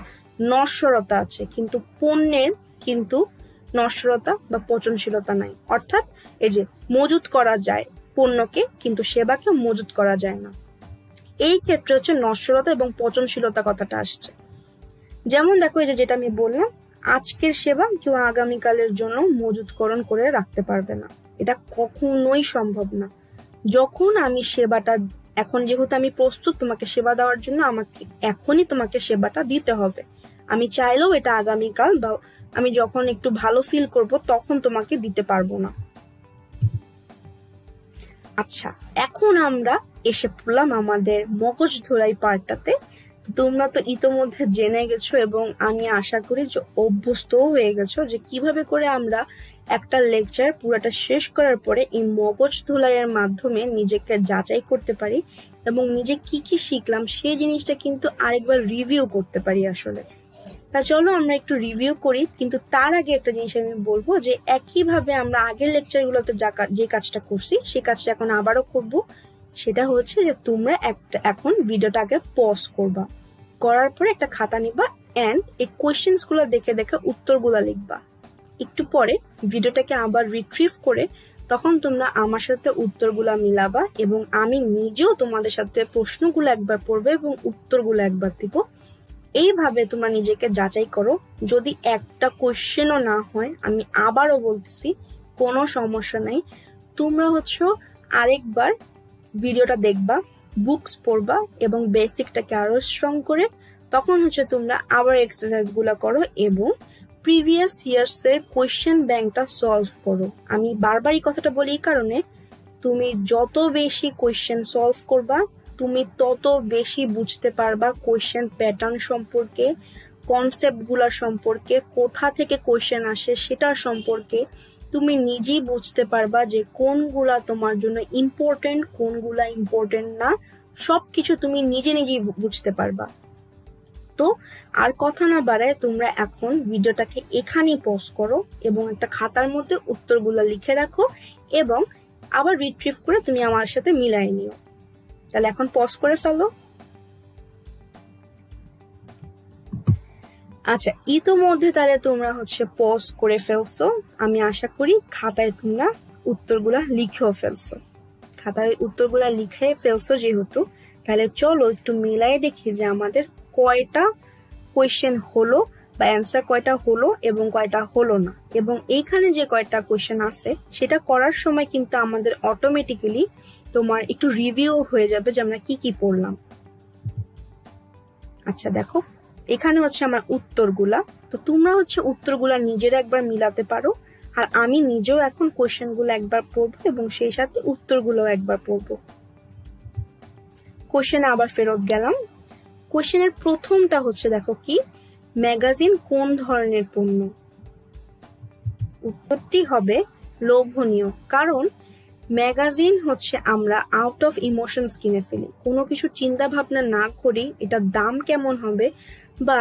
নশ্বরতা আছে, কিন্তু পণ্যের কিন্তু নশ্বরতা বা পচনশীলতা নাই। অর্থাৎ এই যে মজুত করা যায় পণ্যকে, কিন্তু সেবাকে মজুত করা যায় না। এই ক্ষেত্রে হচ্ছে নশ্বরতা এবং পচনশীলতা কথাটা আসছে। যেমন দেখো, এই যে যেটা আমি বললাম, আজকের সেবা কেউ আগামীকালের জন্য মজুতকরণ করে রাখতে পারবে না, এটা কখনোই সম্ভব না। যখন আমি সেবাটা, এখন যেহেতু আমি প্রস্তুত তোমাকে সেবা দেওয়ার জন্য, আমাকে এখনই তোমাকে সেবাটা দিতে হবে। আমি চাইলেও এটা আগামীকাল বা আমি যখন একটু ভালো ফিল করব তখন তোমাকে দিতে পারবো না। আচ্ছা, এখন আমরা এসে পড়লাম আমাদের মগজ ধোলাই পার্টটাতে। তোমরা তো ইতোমধ্যে জেনে গেছো এবং আমি আশা করি যে অভ্যস্তও হয়ে গেছো যে কিভাবে করে আমরা একটা লেকচার পুরোটা শেষ করার পরে এই মগজ ধোলাইয়ের মাধ্যমে নিজেকে যাচাই করতে পারি এবং নিজে কি কি শিখলাম সেই জিনিসটা কিন্তু আরেকবার রিভিউ করতে পারি আসলে। তা চলো আমরা একটু রিভিউ করি, কিন্তু তার আগে একটা জিনিস আমি বলবো যে একইভাবে আমরা আগের লেকচারগুলোতে যে কাজটা করছি সেই কাজটা এখন আবারও করব। সেটা হচ্ছে যে তোমরা এখন ভিডিওটাকে পজ করবা, করার পরে একটা খাতা নিবা এন্ড এই কোয়েশ্চেন্স গুলো দেখে দেখে উত্তরগুলো লিখবা। একটু পরে ভিডিওটাকে আবার রিট্রিভ করে তখন তোমরা আমার সাথে উত্তরগুলা মিলাবা এবং আমি নিজেও তোমাদের সাথে প্রশ্নগুলো একবার পড়বে এবং উত্তরগুলো একবার দিব। এইভাবে তোমরা নিজেকে যাচাই করো। যদি একটা কোয়েশ্চেনও না হয়, আমি আবারও বলতেছি, কোনো সমস্যা নাই, তোমরা হচ্ছে আরেকবার ভিডিওটা দেখবা, বুকস পড়বা এবং বেসিকটাকে আরো স্ট্রং করে তখন হচ্ছে তোমরা আবার এক্সারসাইজ গুলা করো এবং প্রিভিয়াস ইয়ার্স এর কোয়েশ্চেন ব্যাংকটা সলভ করো। আমি বারবারই কথাটা বলি এই কারণে, তুমি যত বেশি কোয়েশ্চেন সলভ করবা তুমি তত বেশি বুঝতে পারবা কোয়েশ্চেন প্যাটার্ন সম্পর্কে, কনসেপ্ট গুলার সম্পর্কে, কোথা থেকে কোয়েশ্চেন আসে সেটার সম্পর্কে তুমি নিজেই বুঝতে পারবা যে কোনগুলা তোমার জন্য ইম্পর্টেন্ট, কোনগুলা ইম্পর্টেন্ট না, সবকিছু তুমি নিজে নিজেই বুঝতে পারবা। তো আর কথা না বাড়ায় তোমরা এখন ভিডিওটাকে এখানেই পজ করো এবং একটা খাতার মধ্যে উত্তরগুলো লিখে রাখো এবং আবার রিট্রিভ করে তুমি আমার সাথে মিলাই নিও। তাহলে এখন পজ করে ফেলো। আচ্ছা, ইতোমধ্যে তাহলে তোমরা হচ্ছে পজ করে ফেলছো। আমি আশা করি খাতায় তোমরা উত্তরগুলা লিখেও ফেলছো। খাতায় উত্তরগুলা লিখে ফেলছো যেহেতু, তাহলে চলো একটু মিলাই দেখি যে আমাদের কয়টা কোয়েশ্চেন হলো বা অ্যান্সার কয়টা হলো এবং কয়টা হলো না। এবং এইখানে যে কয়টা কোয়েশ্চেন আছে সেটা করার সময় কিন্তু আমাদের অটোমেটিক্যালি তোমার একটু রিভিউ হয়ে যাবে যে আমরা কি কি পড়লাম। আচ্ছা দেখো, এখানে হচ্ছে আমার উত্তরগুলা। তো তোমরা হচ্ছে উত্তরগুলা নিজেরা একবার মিলাতে পারো আর আমি নিজেও এখন কোয়েশ্চেনগুলো একবার পড়বো এবং সেই সাথে উত্তরগুলো একবার পড়বো। কোয়েশ্চেনে আবার ফেরত গেলাম। কোয়েশ্চেনের প্রথমটা হচ্ছে দেখো কি, ম্যাগাজিন কোন ধরনের পণ্য? উত্তরটি হবে লোভনীয়, কারণ ম্যাগাজিন হচ্ছে আমরা আউট অফ ইমোশনস কিনে ফেলি, কোনো কিছু চিন্তা ভাবনা না করি এটার দাম কেমন হবে বা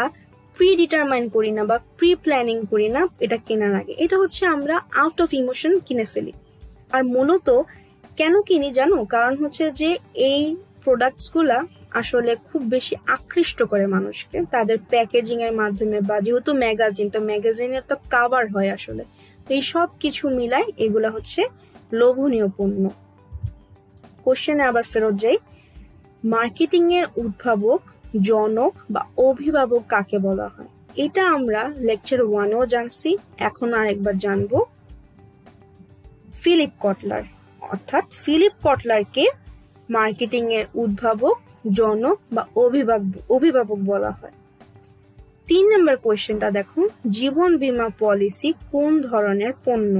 প্রি ডিটারমাইন করি না বা প্রি প্ল্যানিং করি না এটা কেনার আগে, এটা হচ্ছে আমরা আউট অফ ইমোশন কিনে ফেলি। আর মূলত কেন কিনি জানো? কারণ হচ্ছে যে এই প্রোডাক্টস গুলা আসলে খুব বেশি আকৃষ্ট করে মানুষকে তাদের প্যাকেজিং এর মাধ্যমে, বা যেহেতু ম্যাগাজিন, তো ম্যাগাজিনের তো কাভার হয় আসলে, তো এই সব কিছু মিলাই এগুলা হচ্ছে লোভনীয় পণ্য। কোশ্চেনে আবার ফেরত যাই, মার্কেটিং এর উদ্ভাবক, জনক বা অভিভাবক কাকে বলা হয়? এটা আমরা লেকচার 1-এও জানছি, এখন আরেকবার জানবো। ফিলিপ কটলার, অর্থাৎ ফিলিপ কটলারকে মার্কেটিং এর উদ্ভাবক, জনক বা অভিভাবক বলা হয়। 3 নম্বর কোয়েশ্চেনটা দেখো, জীবন বীমা পলিসি কোন ধরনের পণ্য?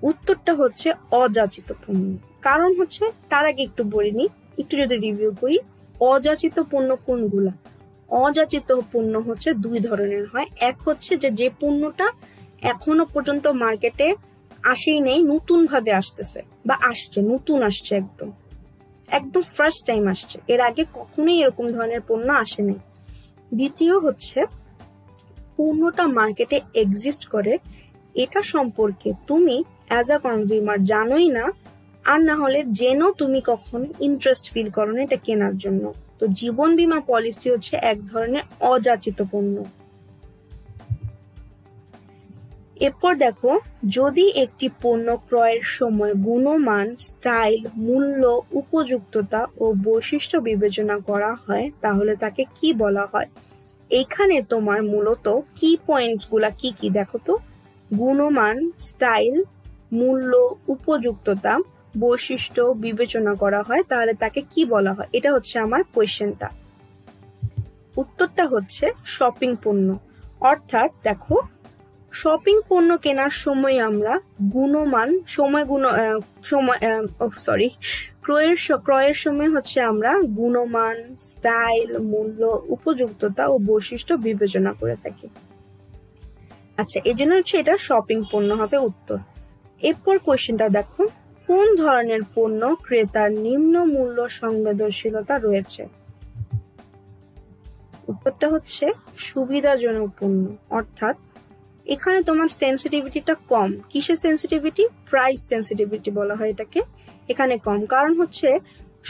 উত্তরটা হচ্ছে অযাচিত পণ্য। কারণ হচ্ছে, তার আগে একটু বলে নিই, একটু যদি রিভিউ করি, অযাচিত পণ্য কোনগুলা? অযাচিত পণ্য হচ্ছে 2 ধরনের হয়। এক হচ্ছে যে পণ্যটা এখনো পর্যন্ত মার্কেটে আসেই নেই, নতুন ভাবে আসতেছে বা আসছে, নতুন আসছে, একদম ফার্স্ট টাইম আসছে, এর আগে কখনোই এরকম ধরনের পণ্য আসে নাই। দ্বিতীয় হচ্ছে পণ্যটা মার্কেটে এক্সিস্ট করে, এটা সম্পর্কে তুমি অ্যাজ আ কনজিউমার জানোই না, আর না হলে জেনেও তুমি কখনো ইন্টারেস্ট ফিল করো না এটা কেনার জন্য। তো জীবন বীমা পলিসি হচ্ছে এক ধরনের অযাচিত পণ্য। এরপর দেখো, যদি একটি পণ্য ক্রয়ের সময় গুণমান, স্টাইল, মূল্য, উপযুক্ততা ও বৈশিষ্ট্য বিবেচনা করা হয় তাহলে তাকে কি বলা হয়? এখানে তোমার মূলত কি পয়েন্টস গুলা কি কি দেখো তো, গুণমান, স্টাইল, মূল্য, উপযুক্ততা, বৈশিষ্ট্য বিবেচনা করা হয় তাহলে তাকে কি বলা হয়? এটা হচ্ছে আমার কোয়েশ্চেনটা। উত্তরটা হচ্ছে শপিং পণ্য। অর্থাৎ দেখো, শপিং পণ্য কেনার সময় আমরা গুণমান, ক্রয়ের সময় হচ্ছে আমরা গুণমান, স্টাইল, মূল্য, উপযুক্ততা ও বৈশিষ্ট্য বিবেচনা করে থাকি। আচ্ছা, এই জন্য হচ্ছে এটা শপিং পণ্য হবে উত্তর। এরপর কোয়েশ্চেনটা দেখো, কোন ধরনের পণ্য ক্রেতার নিম্ন মূল্য সংবেদনশীলতা রয়েছে? উত্তরটা হচ্ছে সুবিধাজনক পণ্য। অর্থাৎ এখানে তোমার সেন্সিটিভিটিটা কম। কিসের সেন্সিটিভিটি? প্রাইস সেন্সিটিভিটি বলা হয় এটাকে। এখানে কম, কারণ হচ্ছে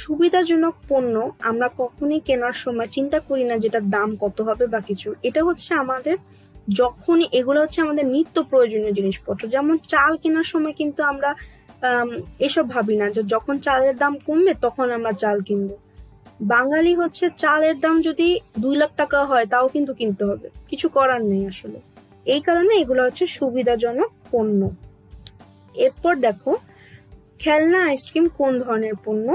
সুবিধাজনক পণ্য আমরা কখনই কেনার সময় চিন্তা করি না যেটার দাম কত হবে বা কিছু। এটা হচ্ছে আমাদের যখনই, এগুলো হচ্ছে আমাদের নিত্য প্রয়োজনীয় জিনিসপত্র। যেমন চাল কেনার সময় কিন্তু আমরা এসব ভাবি না যে যখন চালের দাম কমবে তখন আমরা চাল কিনবো। বাঙালি হচ্ছে চালের দাম যদি 2 লাখ টাকা হয় তাও কিন্তু কিনতে হবে, কিছু করার নেই আসলে। এই কারণে এগুলো হচ্ছে সুবিধাজনক পণ্য। এরপর দেখো, খেলনা আইসক্রিম কোন ধরনের পণ্য?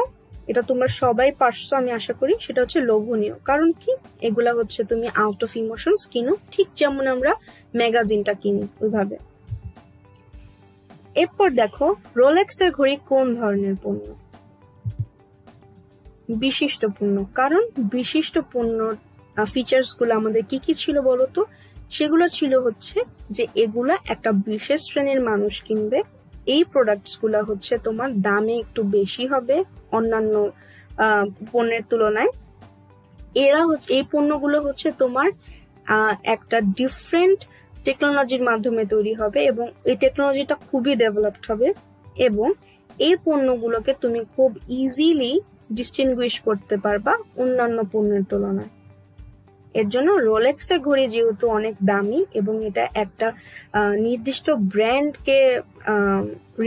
এটা তোমরা সবাই পারছো আমি আশা করি। সেটা হচ্ছে লোভনীয়। কারণ কি? এগুলা হচ্ছে তুমি আউট অফ ইমোশনস কিনো, ঠিক যেমন আমরা ম্যাগাজিনটা কিনি ওইভাবে। এরপর দেখো, রোলেক্সের ঘড়ি কোন ধরনের পণ্য? বিশিষ্ট পণ্য। কারণ বিশিষ্ট পণ্যর ফিচার্স গুলো আমাদের কি কি ছিল বলতো? সেগুলো ছিল হচ্ছে যে এগুলা একটা বিশেষ শ্রেণীর মানুষ কিনবে। এই প্রোডাক্টস গুলা হচ্ছে তোমার দামে একটু বেশি হবে অন্যান্য পণ্যের তুলনায়। এই পণ্যগুলো হচ্ছে তোমার একটা ডিফারেন্ট টেকনোলজির মাধ্যমে তৈরি হবে এবং এই টেকনোলজিটা খুবই ডেভেলপড হবে এবং এই পণ্যগুলোকে তুমি খুব ইজিলি ডিস্টিংগুইশ করতে পারবা অন্যান্য পণ্যের তুলনায়। এর জন্য রোলেক্সের ঘড়ি যেহেতু অনেক দামি এবং এটা একটা নির্দিষ্ট ব্র্যান্ডকে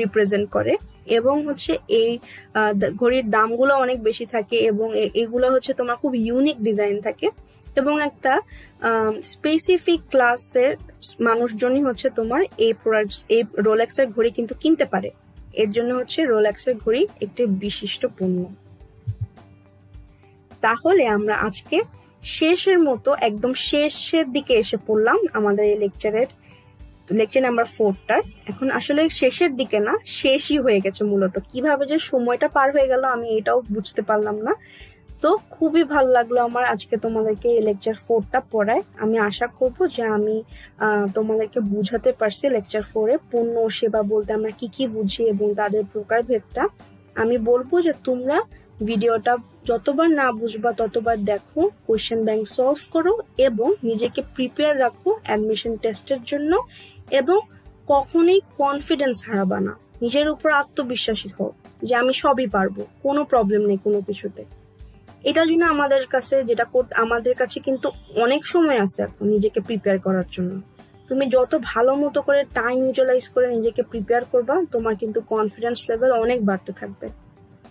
রিপ্রেজেন্ট করে এবং হচ্ছে এই ঘড়ির দামগুলো অনেক বেশি থাকে এবং এগুলো হচ্ছে তোমার খুব ইউনিক ডিজাইন থাকে এবং একটা স্পেসিফিক ক্লাসের মানুষজনই হচ্ছে তোমার এই রোলেক্সের ঘড়ি কিন্তু কিনতে পারে। এর জন্য হচ্ছে রোলেক্সের ঘড়ি একটি বিশিষ্ট পণ্য। তাহলে আমরা আজকে শেষের মতো একদম শেষের দিকে এসে পড়লাম আমাদের এই লেকচার নাম্বার 4টার। এখন আসলে শেষের দিকে না, শেষই হয়ে গেছে মূলত। কিভাবে যে সময়টা পার হয়ে গেল আমি এটাও বুঝতে পারলাম না। তো খুবই ভালো লাগলো আমার আজকে তোমাদেরকে এই লেকচার 4টা পড়ায়। আমি আশা করব যে আমি তোমাদেরকে বুঝাতে পারছি লেকচার 4-এ পণ্য ও সেবা বলতে আমরা কি কি বুঝি এবং তাদের প্রকারভেদটা। আমি বলবো যে তোমরা ভিডিওটা যতবার না বুঝবা ততবার দেখো, কোয়েশ্চেন ব্যাংক সলভ করো এবং নিজেকে প্রিপেয়ার রাখো অ্যাডমিশন টেস্টের জন্য এবং কখনোই কনফিডেন্স হারাবা না। নিজের উপর আত্মবিশ্বাসী হও যে আমি সবই পারবো, কোনো প্রবলেম নেই কোনো কিছুতে। এটার জন্য আমাদের কাছে কিন্তু অনেক সময় আছে এখন নিজেকে প্রিপেয়ার করার জন্য। তুমি যত ভালো মতো করে টাইম ইউটিলাইজ করে নিজেকে প্রিপেয়ার করবা তোমার কিন্তু কনফিডেন্স লেভেল অনেক বাড়তে থাকবে।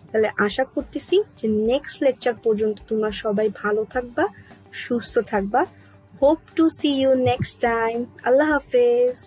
তাহলে আশা করতেছি যে নেক্সট লেকচার পর্যন্ত তোমরা সবাই ভালো থাকবা, সুস্থ থাকবা। Hope to see you next time. আল্লাহ হাফেজ।